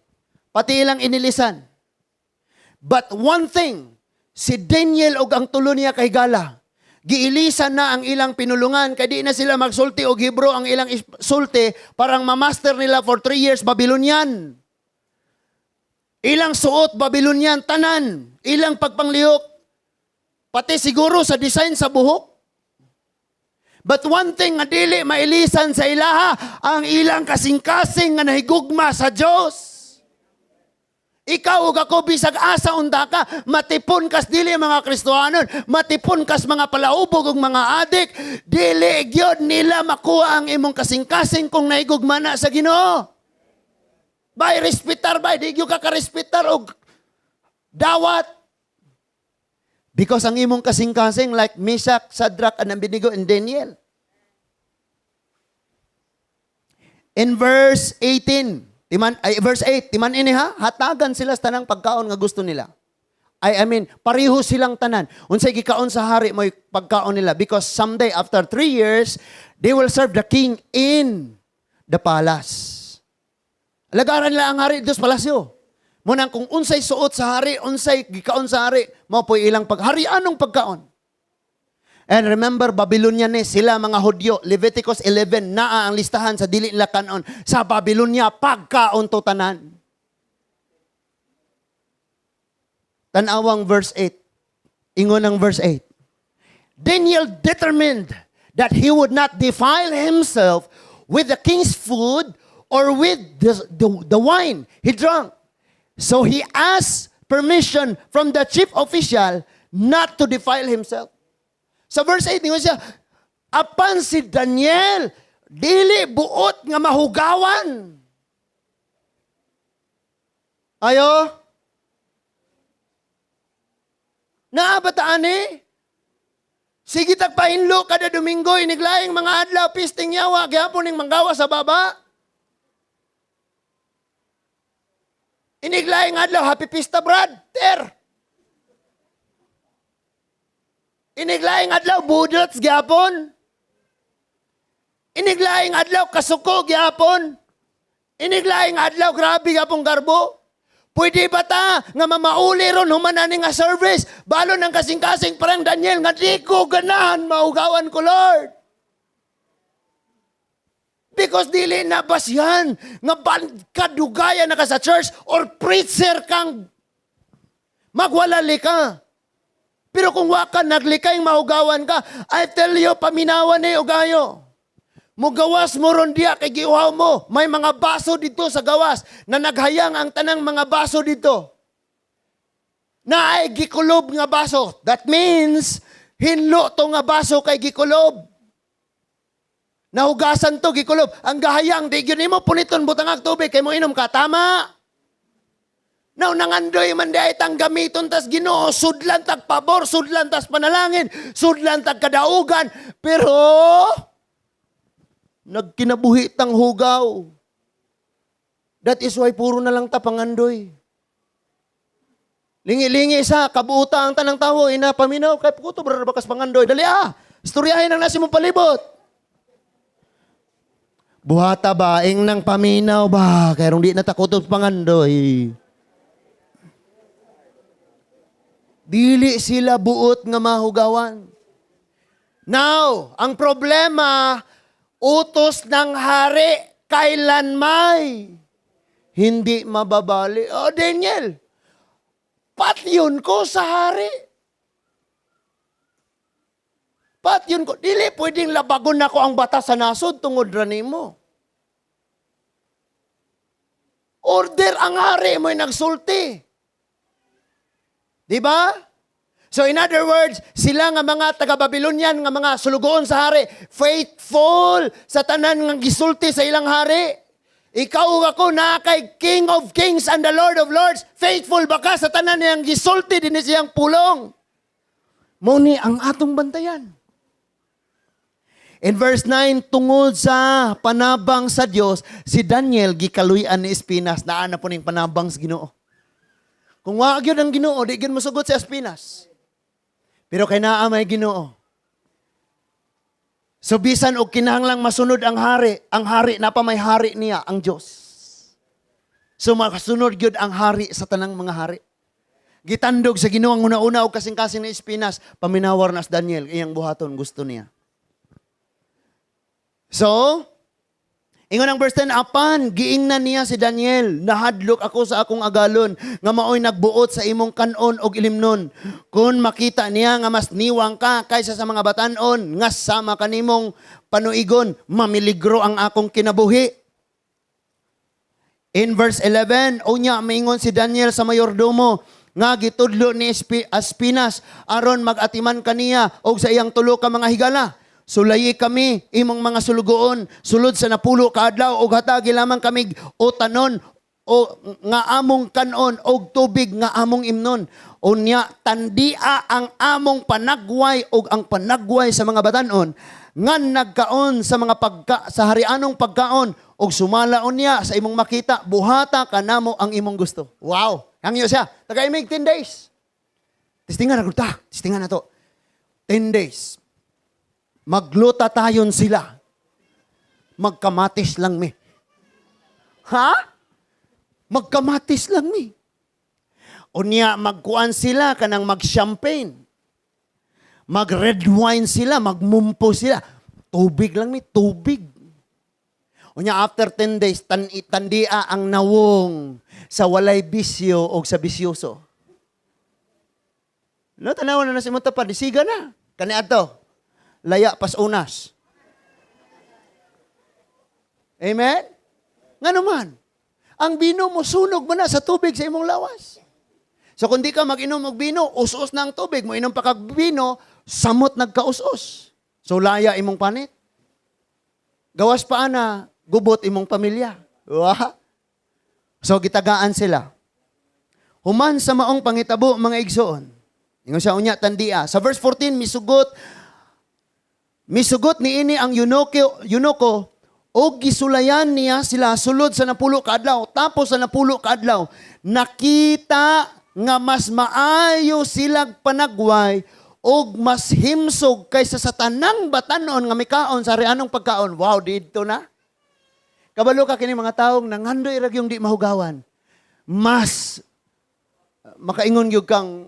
Pati ilang inilisan. But one thing, si Daniel og ang tulo niya kay Gala, giilisan na ang ilang pinulungan, kay di na sila magsulti og Hebro ang ilang sulti, parang mamaster nila for 3 years Babylonian. Ilang suot Babylonian, tanan. Ilang pagpanglihok, pati siguro sa design sa buhok. But one thing nga dili mailisan sa ilaha, ang ilang kasing-kasing nga nahigugma sa Diyos. Ikaw ug ako bisag asa unta ka, matipon kas dili mga Kristohanon, matipon kas mga palaubog ug mga adik, dili gyud nila makuha ang imong kasing-kasing kung nahigugma na sa Ginoo. Bay respetar bay, di gyud ka ka-respetar og dawat. Because ang imong kasing-kasing like Meshach, Shadrach, and Abednego, and Daniel. In verse 18, verse 8, timan ini ha, hatagan sila sa tanang pagkaon nga gusto nila. I mean, pareho silang tanan. Unsay gikaon sa hari mo pagkaon nila because someday after 3 years, they will serve the king in the palace. Lagaran nila ang hari dos palasyo. Munang kung unsay suot sa hari, unsay gikaon sa hari, mao po'y ilang pagharianong pagkaon. And remember, Babylonian sila mga Hudyo, Leviticus 11, naa ang listahan sa dili nila kanon. Sa Babylonia, pagkaon to tanan. Tanawang verse 8. Ingon ang verse 8. Daniel determined that he would not defile himself with the king's food or with the wine he drank. So he asked permission from the chief official not to defile himself. Sa verse 8, ningon siya, apan si Daniel, dili buot nga mahugawan. Ayo? Naabataan sige tagpahinlo kada Domingo, iniglaing mga adlaw, pisting yawa, gihapon ning manggawa sa baba. Iniglaing adlaw, happy pista, brad. Iniglaing adlaw, budots, gyapon. Iniglaing adlaw, kasuko, gyapon. Iniglaing adlaw, grabe, gyapon garbo. Pwede ba ta nga mamauli ron humanani nga service? Balo ng kasing-kasing parang Daniel, nga di ko ganahan maugawan ko, Lord. Because dili na basyan nga kadugayan na ka sa church or preacher kang magwalali ka. Pero kung waka naglikay mahugawan ka, I tell you, paminawan ugayo. Mugawas mo ron diya kay giuhaw mo. May mga baso dito sa gawas na naghayang ang tanang mga baso dito. Na ay gikulob nga baso. That means, hinlo to nga baso kay gikulob. Nahugasan to, gikulob. Ang gahayang, di yun mo puniton butangag tubig, kay mo inom ka, tama? Now, nangandoy man di ay tang gamiton tas Ginoo, sudlan tag pabor, sudlan tas panalangin, sudlan tag kadaugan, pero nagkinabuhi tang hugaw. That is why puro na lang ta pangandoy. Lingi-lingi sa kabuuta ang tanang tawo, paminaw, kay puto bro bakas pangandoy. Dali istoryahin ang nasi mong palibot. Buhata ba? Ing nang paminaw ba? Kaya di natakot pangandoy. Dili sila buot nga mahugawan. Now, ang problema, utos ng hari, kailanmay. Hindi mababali. Oh, Daniel, patyon ko sa hari. Patyon ko. Dili pwedeng labagon na ko ang batas sa nasod tungod rani mo. Order ang hari mo'y nagsulti. Diba? So in other words, sila nga mga taga-Babylonian, nga mga sulugoon sa hari, faithful sa tanan nga gisulti sa ilang hari. Ikaw ako na kay King of Kings and the Lord of Lords, faithful ba ka sa tanan nga gisulti din siyang pulong? Muni ang atong bantayan. In verse 9, tungod sa panabang sa Dios, si Daniel gikaluyan ni Espinas, naa na po ning panabang sa Ginoo. Kung wag yun ang Ginoo, di yun masugot sa Espinas. Pero kay naa may Ginoo. So bisan og kinahanglang masunod ang hari na pa may hari niya, ang Dios. So makasunod gyud ang hari sa tanang mga hari. Gitandog sa Ginoo ang una-una og kasing-kasing ni Espinas, paminawar na sa Daniel, iyang buhaton gusto niya. So, ingon ang verse 10, apan, giingnan niya si Daniel, nahadlok ako sa akong agalon, nga maoy nagbuot sa imong kanon og ilimnon. Kung makita niya nga mas niwang ka kaysa sa mga batanon, nga sama kanimong panuigon, mamiligro ang akong kinabuhi. In verse 11, unya maingon si Daniel sa mayordomo, nga gitudlo ni Espinas, aron magatiman kaniya og sa iyang tulo ka mga higala. Sulayi kami, imong mga sulugoon, sulod sa napulo kaadlaw, o hatagi lamang kami o tanon, o nga among kanon, o tubig nga among imnon. Unya, tandia ang among panagway, o ang panagway sa mga batanon, nga nagkaon sa mga sa harianong pagkaon, o sumalaon niya sa imong makita, buhata kanamo ang imong gusto. Wow! Hangyo siya, taga-imig 10 days. Tistingan na ta, tistingan na to. 10 days. Magluta tayon sila. Magkamatis lang mi. Ha? Magkamatis lang mi. Unya, magkuan sila kanang mag-champagne. Mag-red wine sila, magmumpo sila. Tubig lang mi, tubig. Unya, after 10 days, tandia ang nawong sa walay bisyo o sa bisyoso. No, tanawan na si mo tapad, siga na. Kani ato. Laya pas unas. Amen? Nga naman, ang bino mo sunog mo na sa tubig sa imong lawas. So kung di ka mag-inom og bino, us-us na ang tubig mo, inom pa kag bino, samot nagka-us-us. So laya imong panit. Gawas pa ana, gubot imong pamilya. Wow. So gitagaan sila. Human sa maong pangitabo mga igsoon. Ingon siya unya tandia. Sa verse 14 Misugot ni ini ang yunoko o gisulayan niya sila sulod sa napulo kaadlaw. Tapos sa napulo kaadlaw, nakita nga mas maayo silang panagway o mas himsog kaysa sa tanang batanon nga mikaon sa harianong pagkaon. Wow, dito na. Kabalo ka kini mga taong nangandoy rag yung di mahugawan. Mas makaingon gyud kang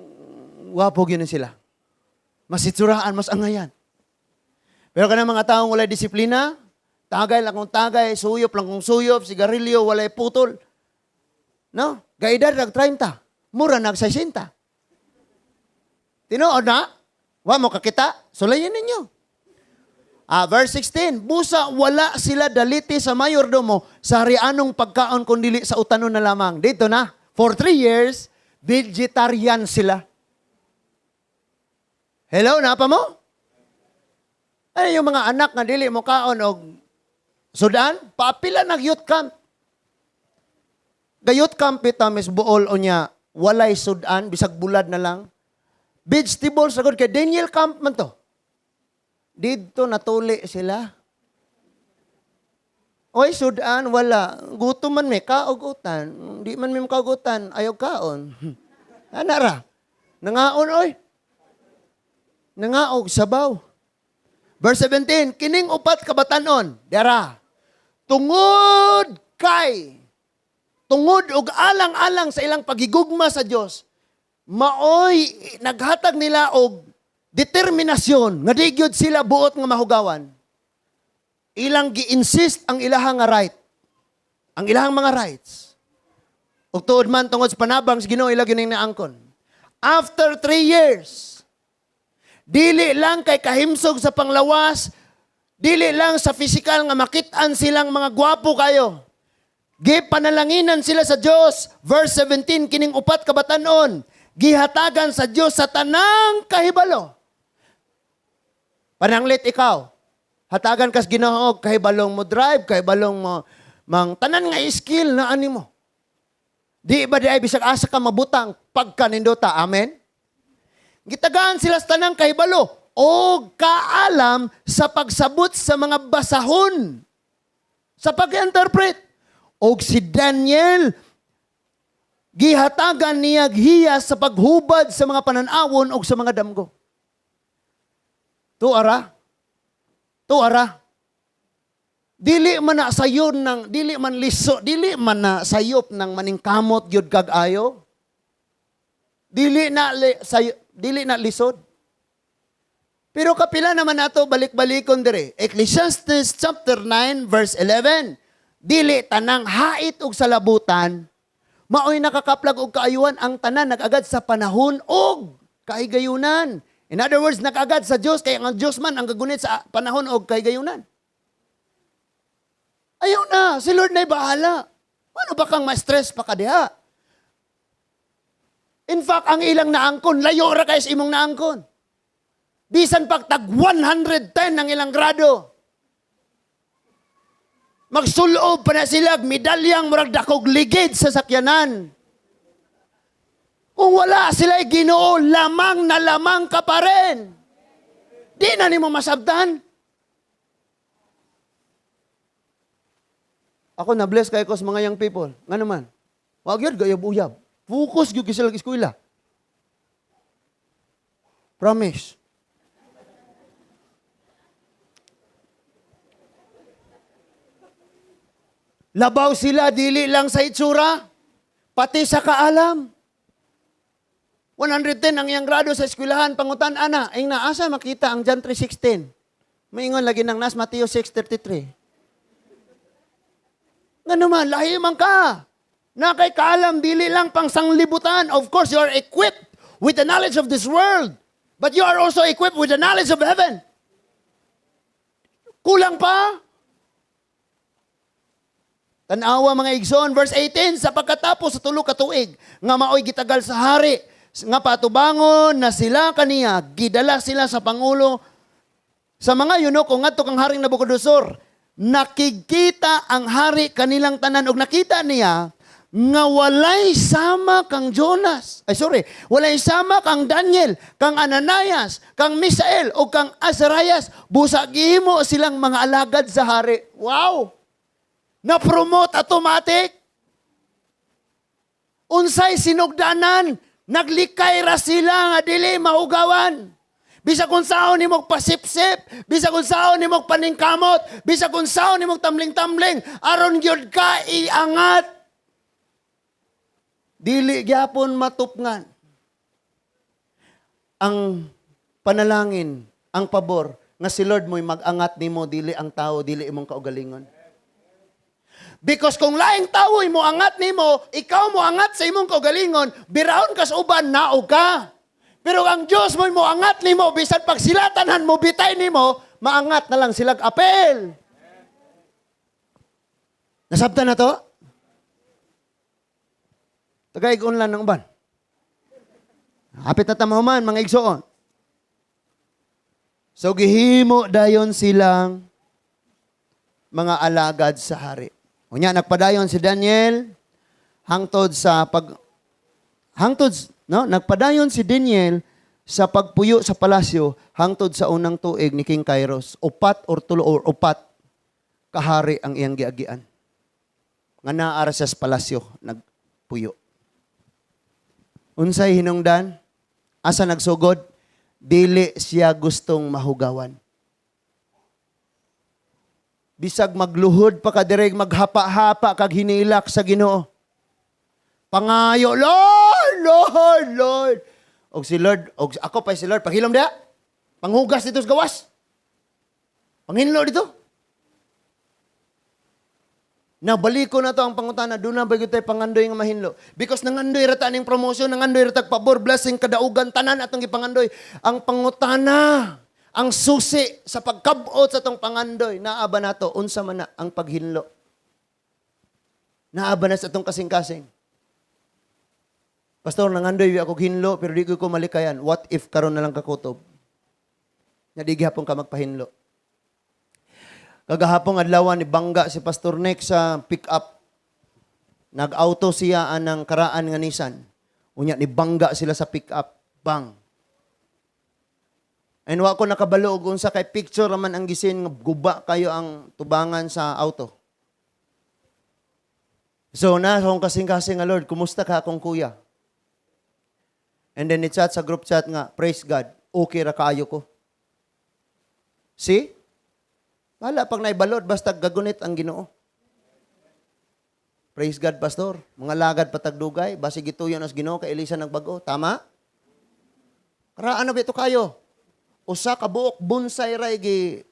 wapo gyud sila. Mas itsuraan, mas angayan. Pero kanang mga taong walay disiplina, tagay lang kung tagay, suyop lang kung suyop, sigarilyo, walay putol. No? Gaedad nag 30, mura nag 60. Tinuod na? Wa mo kakita? Sulayin ninyo. Verse 16, busa wala sila daliti sa mayordomo sa harianong pagkaon kundili sa utanon na lamang. Dito na, for 3 years, vegetarian sila. Hello, napa mo? Ano yung mga anak nga dili mo kaon og sudan? Paapila nag-youth camp. Ga-youth camp ita mis buol o niya, walay sudan, bisag bulad na lang. Vegetables, sagod kay Daniel camp man to. Dito natuli sila. Oy, sudan, wala. Gutom man may kaugutan. Di man may kaugutan, ayaw kaon. Anara, nangaon oy. Nangaog sabaw. Verse 17, kining upat kabatanon, dara, tungod og alang-alang sa ilang pagigugma sa Dios, maoy naghatag nila og determinasyon nga di gyud sila buot nga mahugawan. Ilang gi-insist ang ilahang nga right. Ang ilahang mga rights. Ug tuod man tungod sa panabang sa Ginoo ila gining naangkon. After 3 years, dili lang kay kahimsog sa panglawas, dili lang sa physical nga makit-an silang mga gwapo kayo. Gipanalanginan sila sa Dios. Verse 17, kining upat ka batan-on, gihatagan sa Dios sa tanang kahibalo. Pananglit ikaw, hatagan kas Ginoo kahibalong mo drive, kahibalong mo mang tanan nga skill na ani mo. Di ba di ay bisag asa ka mabutang pagka nindota. Amen? Gitagaan sila sa tanang kahibalo o kaalam sa pagsabot sa mga basahon. Sa pag-interpret. O si Daniel, gihatagan niya hiyas sa paghubad sa mga pananawon o sa mga damgo. Tuara. Dili man na sayon ng, dili man liso, dili man na sayop ng maningkamot gyud kag ayo. Dili na lisod. Pero kapila naman nato balik-balikon dire. Ecclesiastes chapter 9 verse 11. Dili tanang hait og salabutan, maoy nakakaplag og kaayuhan ang tanan nag-agad sa panahon og kaigayunan. In other words, nag-agad sa Dios kay ang Dios man ang gagunit sa panahon og kaigayunan. Ayaw na, si Lord na'y bahala. Ano ba kang ma-stress pa ka diha? In fact, ang ilang naangkon, layo ra kay sa imong naangkon. Bisan pag tag 110 ang ilang grado. Magsulob pa na sila, medalyang murag dakog ligid sa sakyanan. Kung wala sila Ginoo, lamang na lamang ka pa rin. Di na nimo masabtan. Ako na-bless kayo ko sa mga young people. Nga naman, wag yun, gayab-uyab. Focus yun sila eskwela. Promise. Labaw sila, dili lang sa itsura, pati sa kaalam. 110 ang iyang grado sa eskwelahan, pangutan, ana, ay naasa makita ang John 3:16. Maingon lagi ng nas, Mateo 6:33. Nga naman, lahi man ka. Na kay kaalam, dili lang pang sanglibutan. Of course, you are equipped with the knowledge of this world. But you are also equipped with the knowledge of heaven. Kulang pa? Tanawa mga igsoon, verse 18, sa pagkatapos sa tulo ka tuig, nga maoy gitagal sa hari, nga patubangon na sila kaniya, gidala sila sa Pangulo, sa mga yunoko ngadto kang haring Nabucodonosor, nakikita ang hari kanilang tanan, og nakita niya, nga walay sama kang Jonas. Walay sama kang Daniel, kang Ananias, kang Misael, o kang Azarias, busa gihimo silang mga alagad sa hari. Wow! Na-promote automatic. Unsay sinugdanan, naglikay ra sila nga dili mahugawan. Bisa kung saan ni mong pasipsip, bisa kung saan ni mong paningkamot, bisa kung saan ni mong tamling-tamling, aron gyud ka iangat. Dili gyapon matupngan. Ang panalangin, ang pabor, nga si Lord mo'y mag-angat nimo, dili ang tao, dili imong kaugalingon. Because kung laing tao mo angat nimo, ikaw mo angat sa imong kaugalingon, biraon ka sa uban, naog ka. Pero ang Diyos mo angat nimo, bisan pag silatanan mo, bitay nimo, maangat na lang silag apel. Nasabtan na to? Tagay-gon lang ng uban. Hapit na tamahuman, mga igsoon. So, gihimo dayon silang mga alagad sa hari. Unya, nagpadayon si Daniel, nagpadayon si Daniel sa pagpuyo sa palasyo hangtod sa unang tuig ni King Kairos. Upat kahari ang iyang giagian. Nga naara siya sa palasyo, nagpuyo. Unsay hinungdan? Asa nagsugod? Dili siya gustong mahugawan. Bisag magluhod pa ka direk maghapa-hapa kag hinilak sa Ginoo. Pangayo, Lord, Lord, Lord. Og si Lord, og ako pa si Lord, paghilom dia. Panghugas dito sa gawas. Panghinlo dito. Nabaliko na to ang pangutana, doon na ba tayo pangandoy nga mahinlo? Because nangandoy rata ning promotion, nangandoy rata pabor, blessing, kadaugan, tanan atong gipangandoy. Ang pangutana, ang susi sa pagkabot sa tong pangandoy, naaba na to, unsa man na ang paghinlo. Naaba na sa tong kasing-kasing. Pastor, nangandoy ako hinlo, pero di ko malikayan. What if karon na lang kakutob? Nga di gihapon ka magpahinlo. Kagahapong adlaw ni bangga si Pastor Nick sa pick-up. Nag-auto siya anang karaan nga Nissan. Unya ni bangga sila sa pick-up. Bang. And wa ko nakabalo og unsa kay picture raman ang gisin nga guba kayo ang tubangan sa auto. So na akong kasing-kasing nga Lord, kumusta ka akong kuya? And then i-chat sa group chat nga, praise God, okay ra kaayo ko. See? Wala pag naibalod, basta gagunit ang Ginoo. Praise God, Pastor. Mga lagad patagdugay, basig ituyon as Ginoo kay Elisa nagbago. Tama? Karaan na ba ito kayo? Usa ka buok bonsai ray gi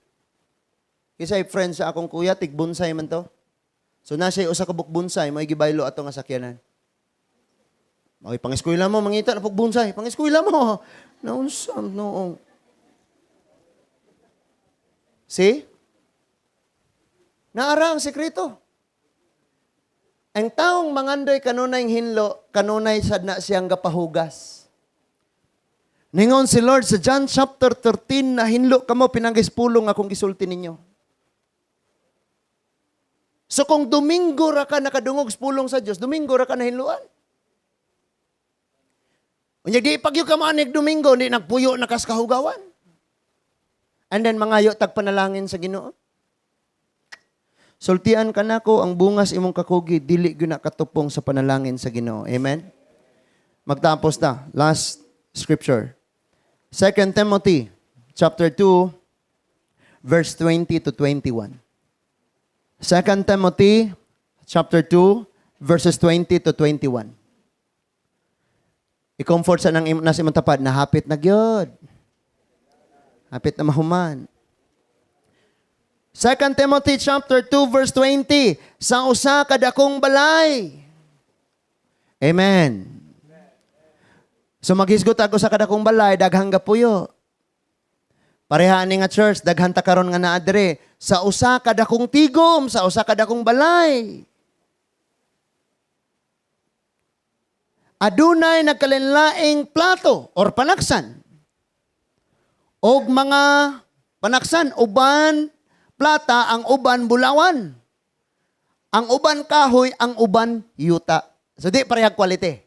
kisay friend sa akong kuya, tig bonsai man to. So na siya usa ka buok bonsai, may gibaylo ato nga sakyanan. May pang-eskwela mo, mangita na pag bonsai. Pang-eskwela mo. Naunsam, noong. See? Naara ang sekreto. Ang taong mangandoy kanunay hinlo, kanunay sad na siyang gapahugas. Ningon si Lord sa John chapter 13 na hinlo kamo pinanggispulong akong gisulti ninyo. So kung Domingo ra ka nakadungog spulong sa Dios, Domingo ra ka nahinluan. Unya di pagyo ka manig Domingo, di nagpuyo nakas kahugawan. And then mangayo tagpanalangin sa Ginoo. Sultian ka nako ang bungas imong kakugi, dili gyud na katupong sa panalangin sa Ginoo. Amen? Magtapos ta. Last scripture. 2 Timothy chapter 2, verse 20 to 21. 2 Timothy chapter 2, verses 20 to 21. I-comfort sa nang nas imong tapad na hapit na gyud. Hapit na mahuman. 2 Timothy chapter 2 verse 20, sa usa ka dakong balay. Amen. So maghisgot ako sa kadakong balay, daghang gapuyo. Pareha ni nga church, daghan ta karon nga naa dire sa usa ka dakong tigom, sa usa ka dakong balay. Adunay nagkalinlaing plato or panaksan. Og mga panaksan, uban plata, ang uban bulawan. Ang uban kahoy, ang uban yuta. So di parehag quality.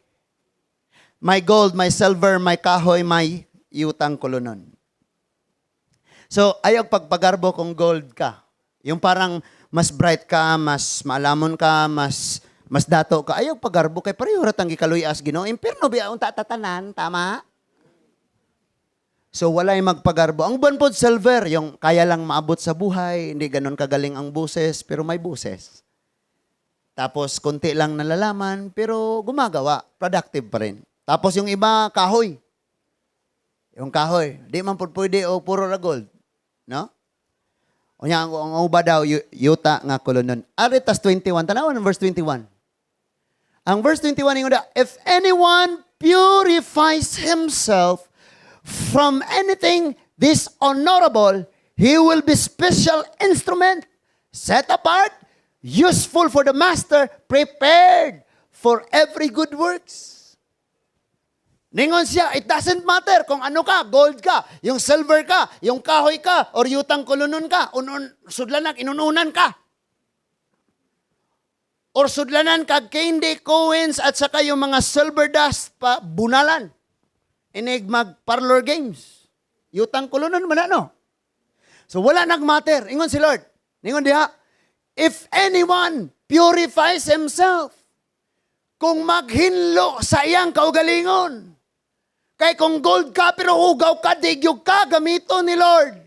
My gold, my silver, my kahoy, my yutang kulunon. So ayaw pagpagarbo kung gold ka. Yung parang mas bright ka, mas maalamon ka, mas dato ka. Ayaw pagarbo kay pareho ratang gikaluy-as Ginoo. Impierno biya unta tatanan, tama? So walay magpagarbo. Ang uban pod silver, yung kaya lang maabot sa buhay, hindi ganon kagaling ang buses, pero may buses. Tapos konti lang nalalaman, pero gumagawa, productive pa rin. Tapos yung iba, kahoy. Yung kahoy, di man po pwede o puro na gold. No? O niya, ang uba daw, yuta nga kulunon. Aritas 21, tanawan ang verse 21. Ang verse 21, yung if anyone purifies himself from anything dishonorable, he will be special instrument, set apart, useful for the master, prepared for every good works. Ningon siya, it doesn't matter kung ano ka, gold ka, yung silver ka, yung kahoy ka, or yutang kulunon ka, sudlanan, inununan ka. Or sudlanan ka, candy, coins, at saka yung mga silver dust pa, bunalan. Inig mag-parlor games. Yutang kulunon man ano. So wala nagmatter. Ingon si Lord. Ingon diha, if anyone purifies himself, kung maghinlo sa iyang kaugalingon, kay kung gold ka pero ugaw ka, digyog ka, gamito ni Lord.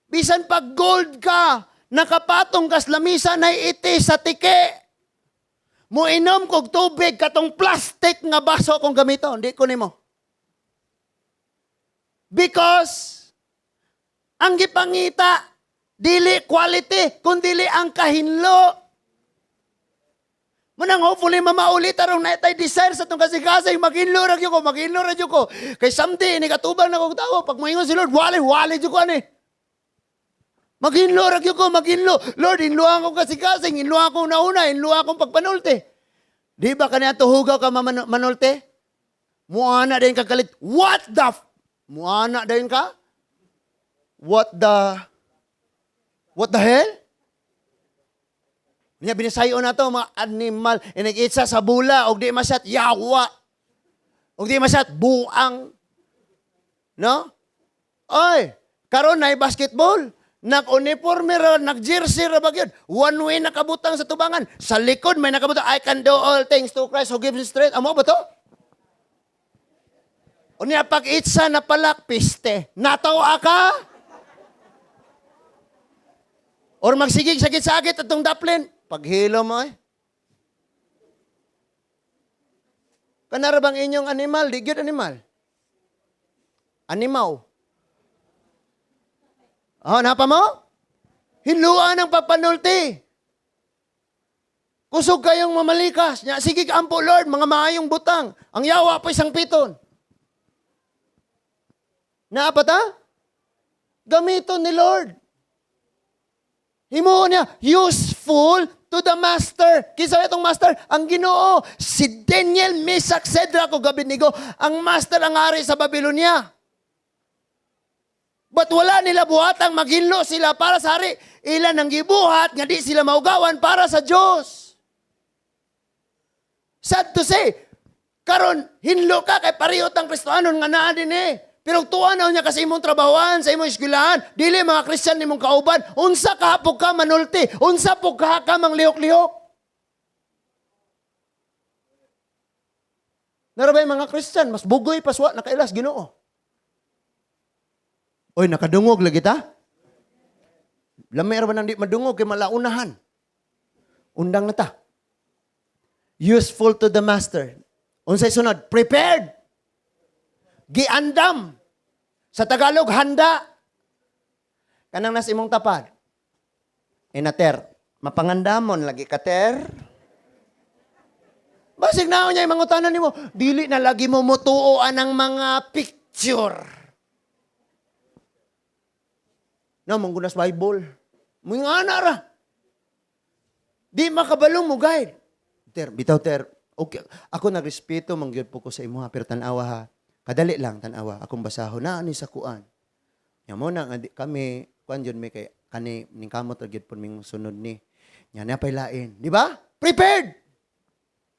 Bisan pag gold ka, nakapatong kas lamisa na iti sa tike. Muinom kog tubig katong plastic nga baso akong gamito. Hindi ko nimo. Because ang gipangita, dili quality, kundili ang kahinlo. Munang hopefully mamaulit arong naitay desire sa itong kasing-kasing, maghinlo ragyo ko. Kay someday, ni katubang na kong tao, pag maingon si Lord, wali dyo ko ani. Maghinlo ragyo ko. Lord, hinluhan ko kasing-kasing, hinluhan ko nauna, hinluhan ko pagpanulti. Di ba kanya tuhugaw ka manulti? Muana din ka kalit. Muana din ka? What the hell? Niya binisayo na to mga animal inigitsa sa bula og di masyat yawa. Og di masyat buang. No? Oy, karon na basketball. Nag-uniforme ra, nag-jersey ra bagyod. One way nakabutang sa tubangan. Sa likod may nakabutang, I can do all things to Christ who gives me strength. Amo ba to? Unya pag-itsa na palak, piste. Natawa ka? Or magsigig sagit-sagit atong daplin. Paghilo mo eh. Kanara bang inyong animal? Di gyud animal. Animaw. Oh, napa mo? Hinluan ang papanulti. Kusog kayong mamalikas. Sige ka ampo, Lord, mga maayong butang. Ang yawa pa isang piton. Naapa ta? Gamiton ni Lord. Himuon niya, useful to the master. Kisa itong master, ang Ginoo, si Daniel, Meshach, Shadrach, o Abednego, ang master ang hari sa Babylonia. But wala nila buhatang maghinlo sila para sa hari. Ilan ang gibuhat nga di sila maugawan para sa Diyos. Sad to say, karon hinlo ka kay parihot ang Kristohanon nga naa din eh. Pero tuwa na niya kasi imong trabahoan, sa imong eskwelahan, dili mga Kristiyan nimong kauban, unsa ka hapog ka manulti, unsa pog ka manglihok-lihok. Narabay mga Kristiyan, mas bugoy paswa nakailas Ginoo. Oy, nakadungog lagi ta? Lamay ra ba nang di madungog kay malaunahan. Undang na ta. Useful to the master. Unsay sunod? Prepared. Giandam. Sa Tagalog, handa. Kanang nas imong tapad. Inater. Mapangandamon lagi kater. Basig na niya yung mga utanan ni mo. Dili na lagi mo mutuoan ng mga picture. Na, manggunas Bible. Mga ra. Di makabalong mo, guide. Bitaw, okay. Ako nagrespeto, mangyod po ko sa imo, pero tanawa ha. Kadali lang, tanawa. Akong basahon na, ani sa kuan. Yan mo na, kami, kuan yun, may kay, kani, ning kamot, agyod po ming sunod ni. Yan na pailain. Di ba? Prepared!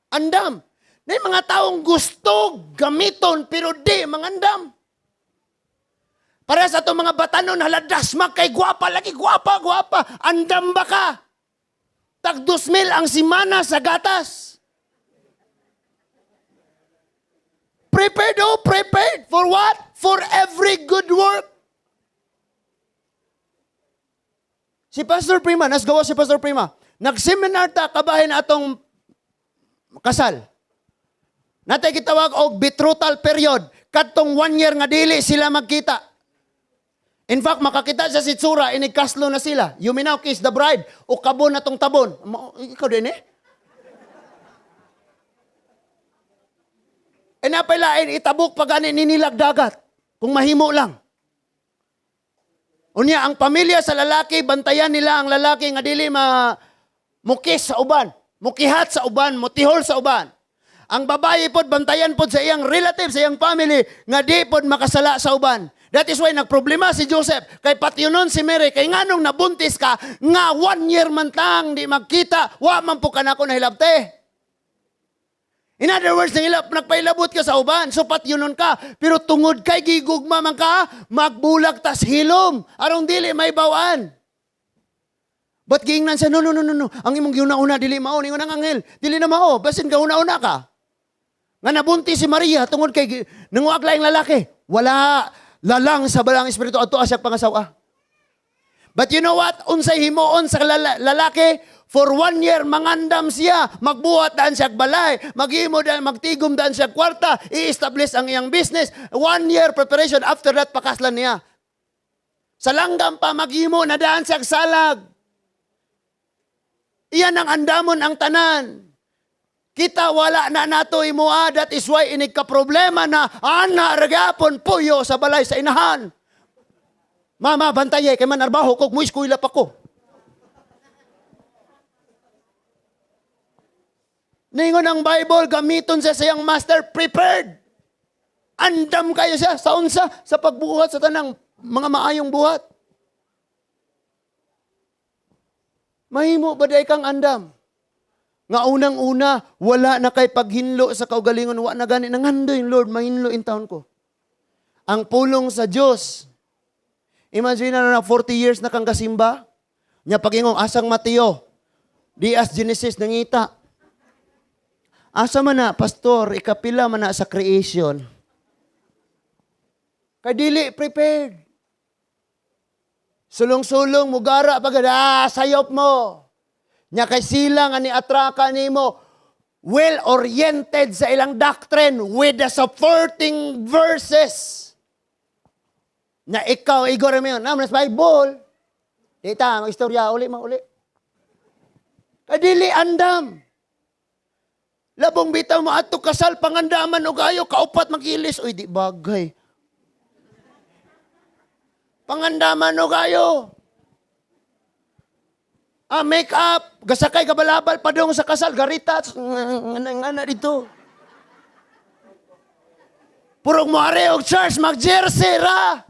Andam! Na yung mga taong gusto gamiton, pero di, mangandam. Para sa itong mga batanon, haladas, kay gwapa, lagi gwapa. Andam ba ka? Tag 2,000 ang simana sa gatas. Prepared. For what? For every good work. Si Pastor Prima, nasgawa si Pastor Prima, nag-seminar ta, kabahin atong kasal. Natay kitawag og betrothal period. Katong 1 year nga dili sila magkita. In fact, makakita sa sitsura, inigkaslo na sila. You may now kiss the bride. O kabon na tong tabon. Ikaw din eh. E napailain, itabok pa gani ninilag dagat. Kung mahimo lang. Unya, ang pamilya sa lalaki, bantayan nila ang lalaki nga dili mukis sa uban. Mukihat sa uban, mutihol sa uban. Ang babae pod, bantayan pod sa iyang relative, sa iyang family, nga di pod makasala sa uban. That is why nagproblema si Joseph. Kay pati nun si Mary, kay nganong nabuntis ka, nga 1 year man tang di magkita, wa man po ka na ako nahilabte. In other words, nagpailabot ka sa uban, so patyunon ka. Pero tungod kay gigugma man ka, magbulag tas hilom. Arong dili may bawaan. Ba't giingnan siya? No. Ang imong giuna-una, dili mao. Ningon ang anghel, dili na mao. Basin ka una-una ka. Nga nabunti si Maria, tungod kay nanguag laing lalaki. Wala. Lalang sa balang espiritu, ato asyak pangasawa. But you know what? Unsay himuon sa lalaki, for 1 year, mangandam siya, magbuhat daan siya balay, maghimo daan, magtigom daan siya kwarta, i-establish ang iyang business. 1 year preparation, after that, pakaslan niya. Sa langgam pa, maghimo na daan siya salag. Iyan ang andamon ang tanan. Kita wala na nato imuha, that is why inig ka problema na ana ragapon puyo sa balay sa inahan. Mama, bantaye, kay man arbaho kog mo iskuila pa ko. Ningon ang Bible, gamiton sa sayang master, prepared. Andam kayo siya sa unsa, sa pagbuhat sa tanang mga maayong buhat. Mahimo ba day kang andam? Nga unang-una, wala na kay paghinlo sa kaugalingon, wala na gani, nangando yung Lord, mahinlo in taon ko. Ang pulong sa Diyos, imagine na 40 years na kang kasimba, nya pagingong asang Mateo, dias Genesis nangita. Asa man na, pastor, ikapila man na sa creation. Kay dili prepared. Sulong-sulong, mugara, pagada, sayop mo. Nya kay sila nga ni atraka nimo well-oriented sa ilang doctrine with the supporting verses. Na ikaw, Igor mo yun, naman sa Bible. Dita, mag-istorya, uli. Kadili andam. Labong bitaw mo ato kasal, pangandaman o gayo, kaupat magilis. Uy, di bagay. Pangandaman o gayo. Make up, gasakay kabalabal padong sa kasal, garita, nga dito. Purong mo are og church, mag-jersey ra.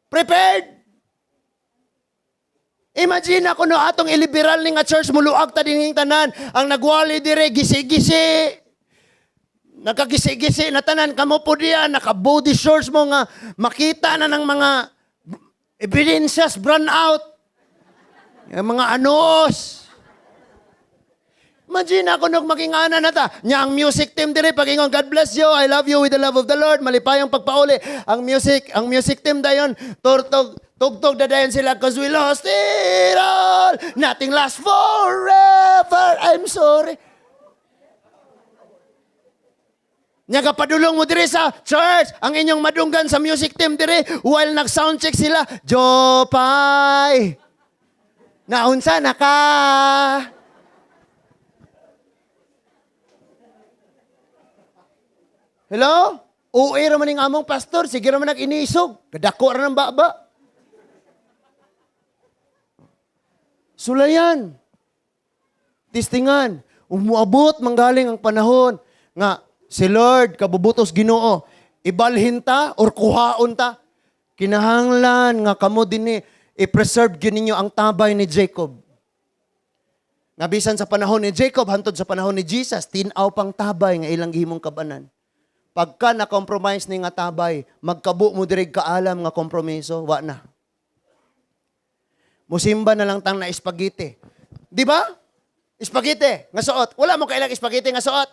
Prepared. Imagine ako no atong iliberal ni nga church muluag ta dinhing tanan, ang nagwali dire gisi-gisi. Nakagisi-gisi na tanan kamo po diyan, naka-body shorts mo nga makita na ng mga evidences brand out. Yung mga anos. Imagine ako nung makingana na ta. Nya ang music team dire pag-ingon, God bless you, I love you with the love of the Lord. Malipayang pagpauli. Ang music team dayon, tugtog dadayon sila, cause we lost it all. Nothing lasts forever. I'm sorry. Nya kapadulong mo dire sa church, ang inyong madunggan sa music team dire, while nag-soundcheck sila, Jopay. Naunsa na ka? Hello? Uwi raman ng among pastor, sige raman nag-inisog. Kadako ra ng baba. Sulayan. Tistingan. Umuabot manggaling ang panahon nga si Lord kabubutos Ginoo. Ibalhin ta or kuhaon ta. Kinahanglan nga kamo dinhi i-preserve ninyo ang tabay ni Jacob. Nabisan sa panahon ni Jacob, hantod sa panahon ni Jesus, tinaw pang tabay nga ilang gihimong kabanan. Pagka na-compromise ni nga tabay, magkabo mo dirig kaalam nga kompromiso, wa na. Musimba na lang tang na espagiti. Di ba? Espagiti, nga suot. Wala mo kailang espagiti nga suot.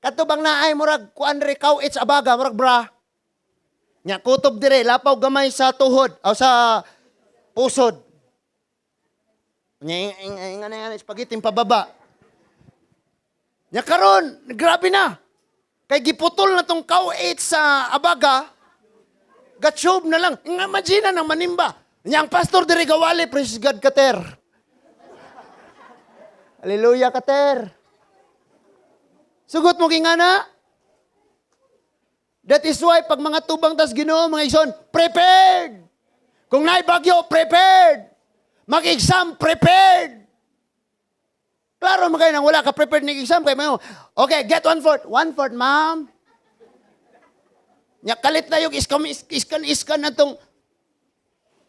Katubang naay, murag, kuan rikaw, it's abaga, murag bra. Nya, kutob dire, lapaw gamay sa tuhod, o sa pusod. Nga spaghetti pababa. Nya karon, grabe na. Kay giputol na tong kauit sa abaga, gatsob na lang. Imagine nang manimba. Nya ang pastor diri gawali, praise God kater. Hallelujah kater. Sugot mo kingana. That is why pag mga tubang tas Ginoo mga igsoon, prepared. Kung naay bagyo, prepared. Mag-exam, prepared. Klaro mo kayo nang wala ka prepared ng exam. Kayo, okay, get 1/4. 1/4, ma'am. Nya kalit na yung iskan na tong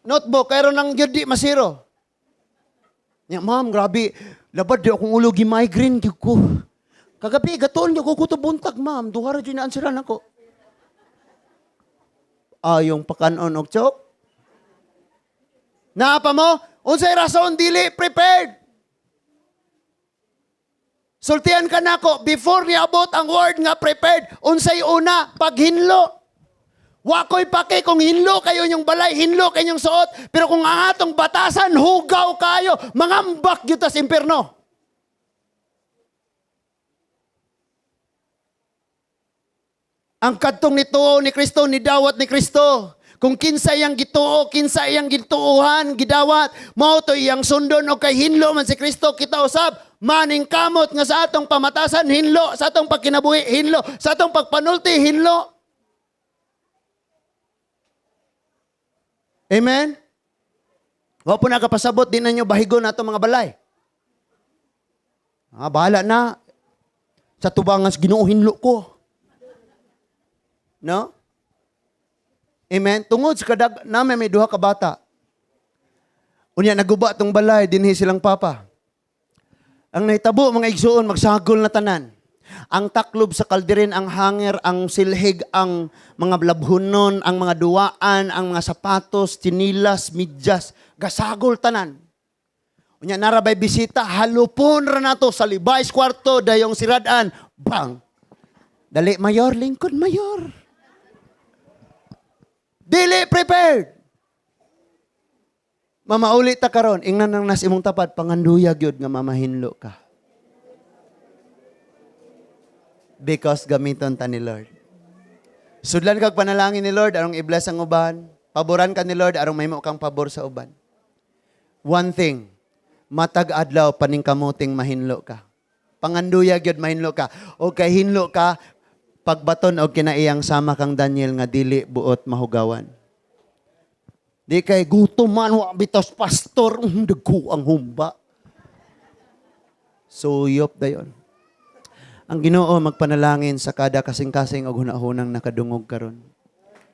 notebook. Kaya nang yun di masiro. Nya, ma'am, grabe. Labad di akong ulo, gi-migraine ko. Kagabi, gatoon niyo ko kutubuntag, ma'am. Duhara dyan na ansiran ako. Yung pakanon og chok. Naapa mo? Unsay rason dili prepared. Sultian ka nako before niabot ang word nga prepared. Unsay una paghinlo. Wa ko'y pake kung hinlo kayo yung balay, hinlo kayo yung suot, pero kung ang atong batasan, hugaw kayo, mangambak yun tas impyerno. Ang kadtong nituo ni Kristo, ni dawat ni Kristo. Kung kinsa iyang gituo, kinsa iyang gituuhan, gidawat, mao to iyang sundon o kay hinlo man si Kristo, kita usab, maning kamot nga sa atong pamatasan, hinlo, sa atong pagkinabuhi, hinlo, sa atong pagpanulti, hinlo. Amen? Wa po nakapasabot, din ninyo bahigon na itong mga balay. Bahala na. Sa tubangas, Ginoo, hinlo ko. No? Amen? Tungod sa kadag, namin may duha ka bata. Unya, naguba tong balay, dinhi silang papa. Ang naitabo, mga igsuon, magsagol na tanan. Ang taklob sa kalderin, ang hanger, ang silhig, ang mga labhunon, ang mga duwaan, ang mga sapatos, tinilas, midyas, gasagol tanan. Unya, narabay bisita, halupon ra nato sa libay kwarto, dayong siradan, bang! Dali, mayor, lingkod, mayor. Dili prepared. Mamauli ta karon, ingnan nang nas imong tapad, panganduyag yun nga mamahinlo ka. Because gamiton ta ni Lord. Sudlan kag panalangin ni Lord, arong i-bless ang uban. Paboran ka ni Lord, arong mahimo kang pabor sa uban. One thing, matag adlaw paningkamuting mahinlo ka. Panganduyag yun mahinlo ka. O kay hinlo ka, pagbaton og kinaiyang sama kang Daniel nga dili buot mahugawan. Di kay gutom man wa bitos pastor, dagko ang humba. Suyop dayon. Ang Ginoo magpanalangin sa kada kasing-kasing og hunahunang nakadungog karon.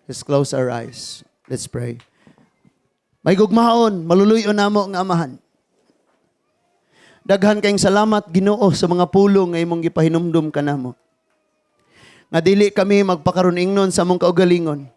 Let's close our eyes. Let's pray. May gugmaon, maluluyon namo nga amahan. Daghan kayong salamat Ginoo sa mga pulong nga imong gipahinumdum kanamo. Nga dili kami magpakaron ingnon sa among kaugalingon.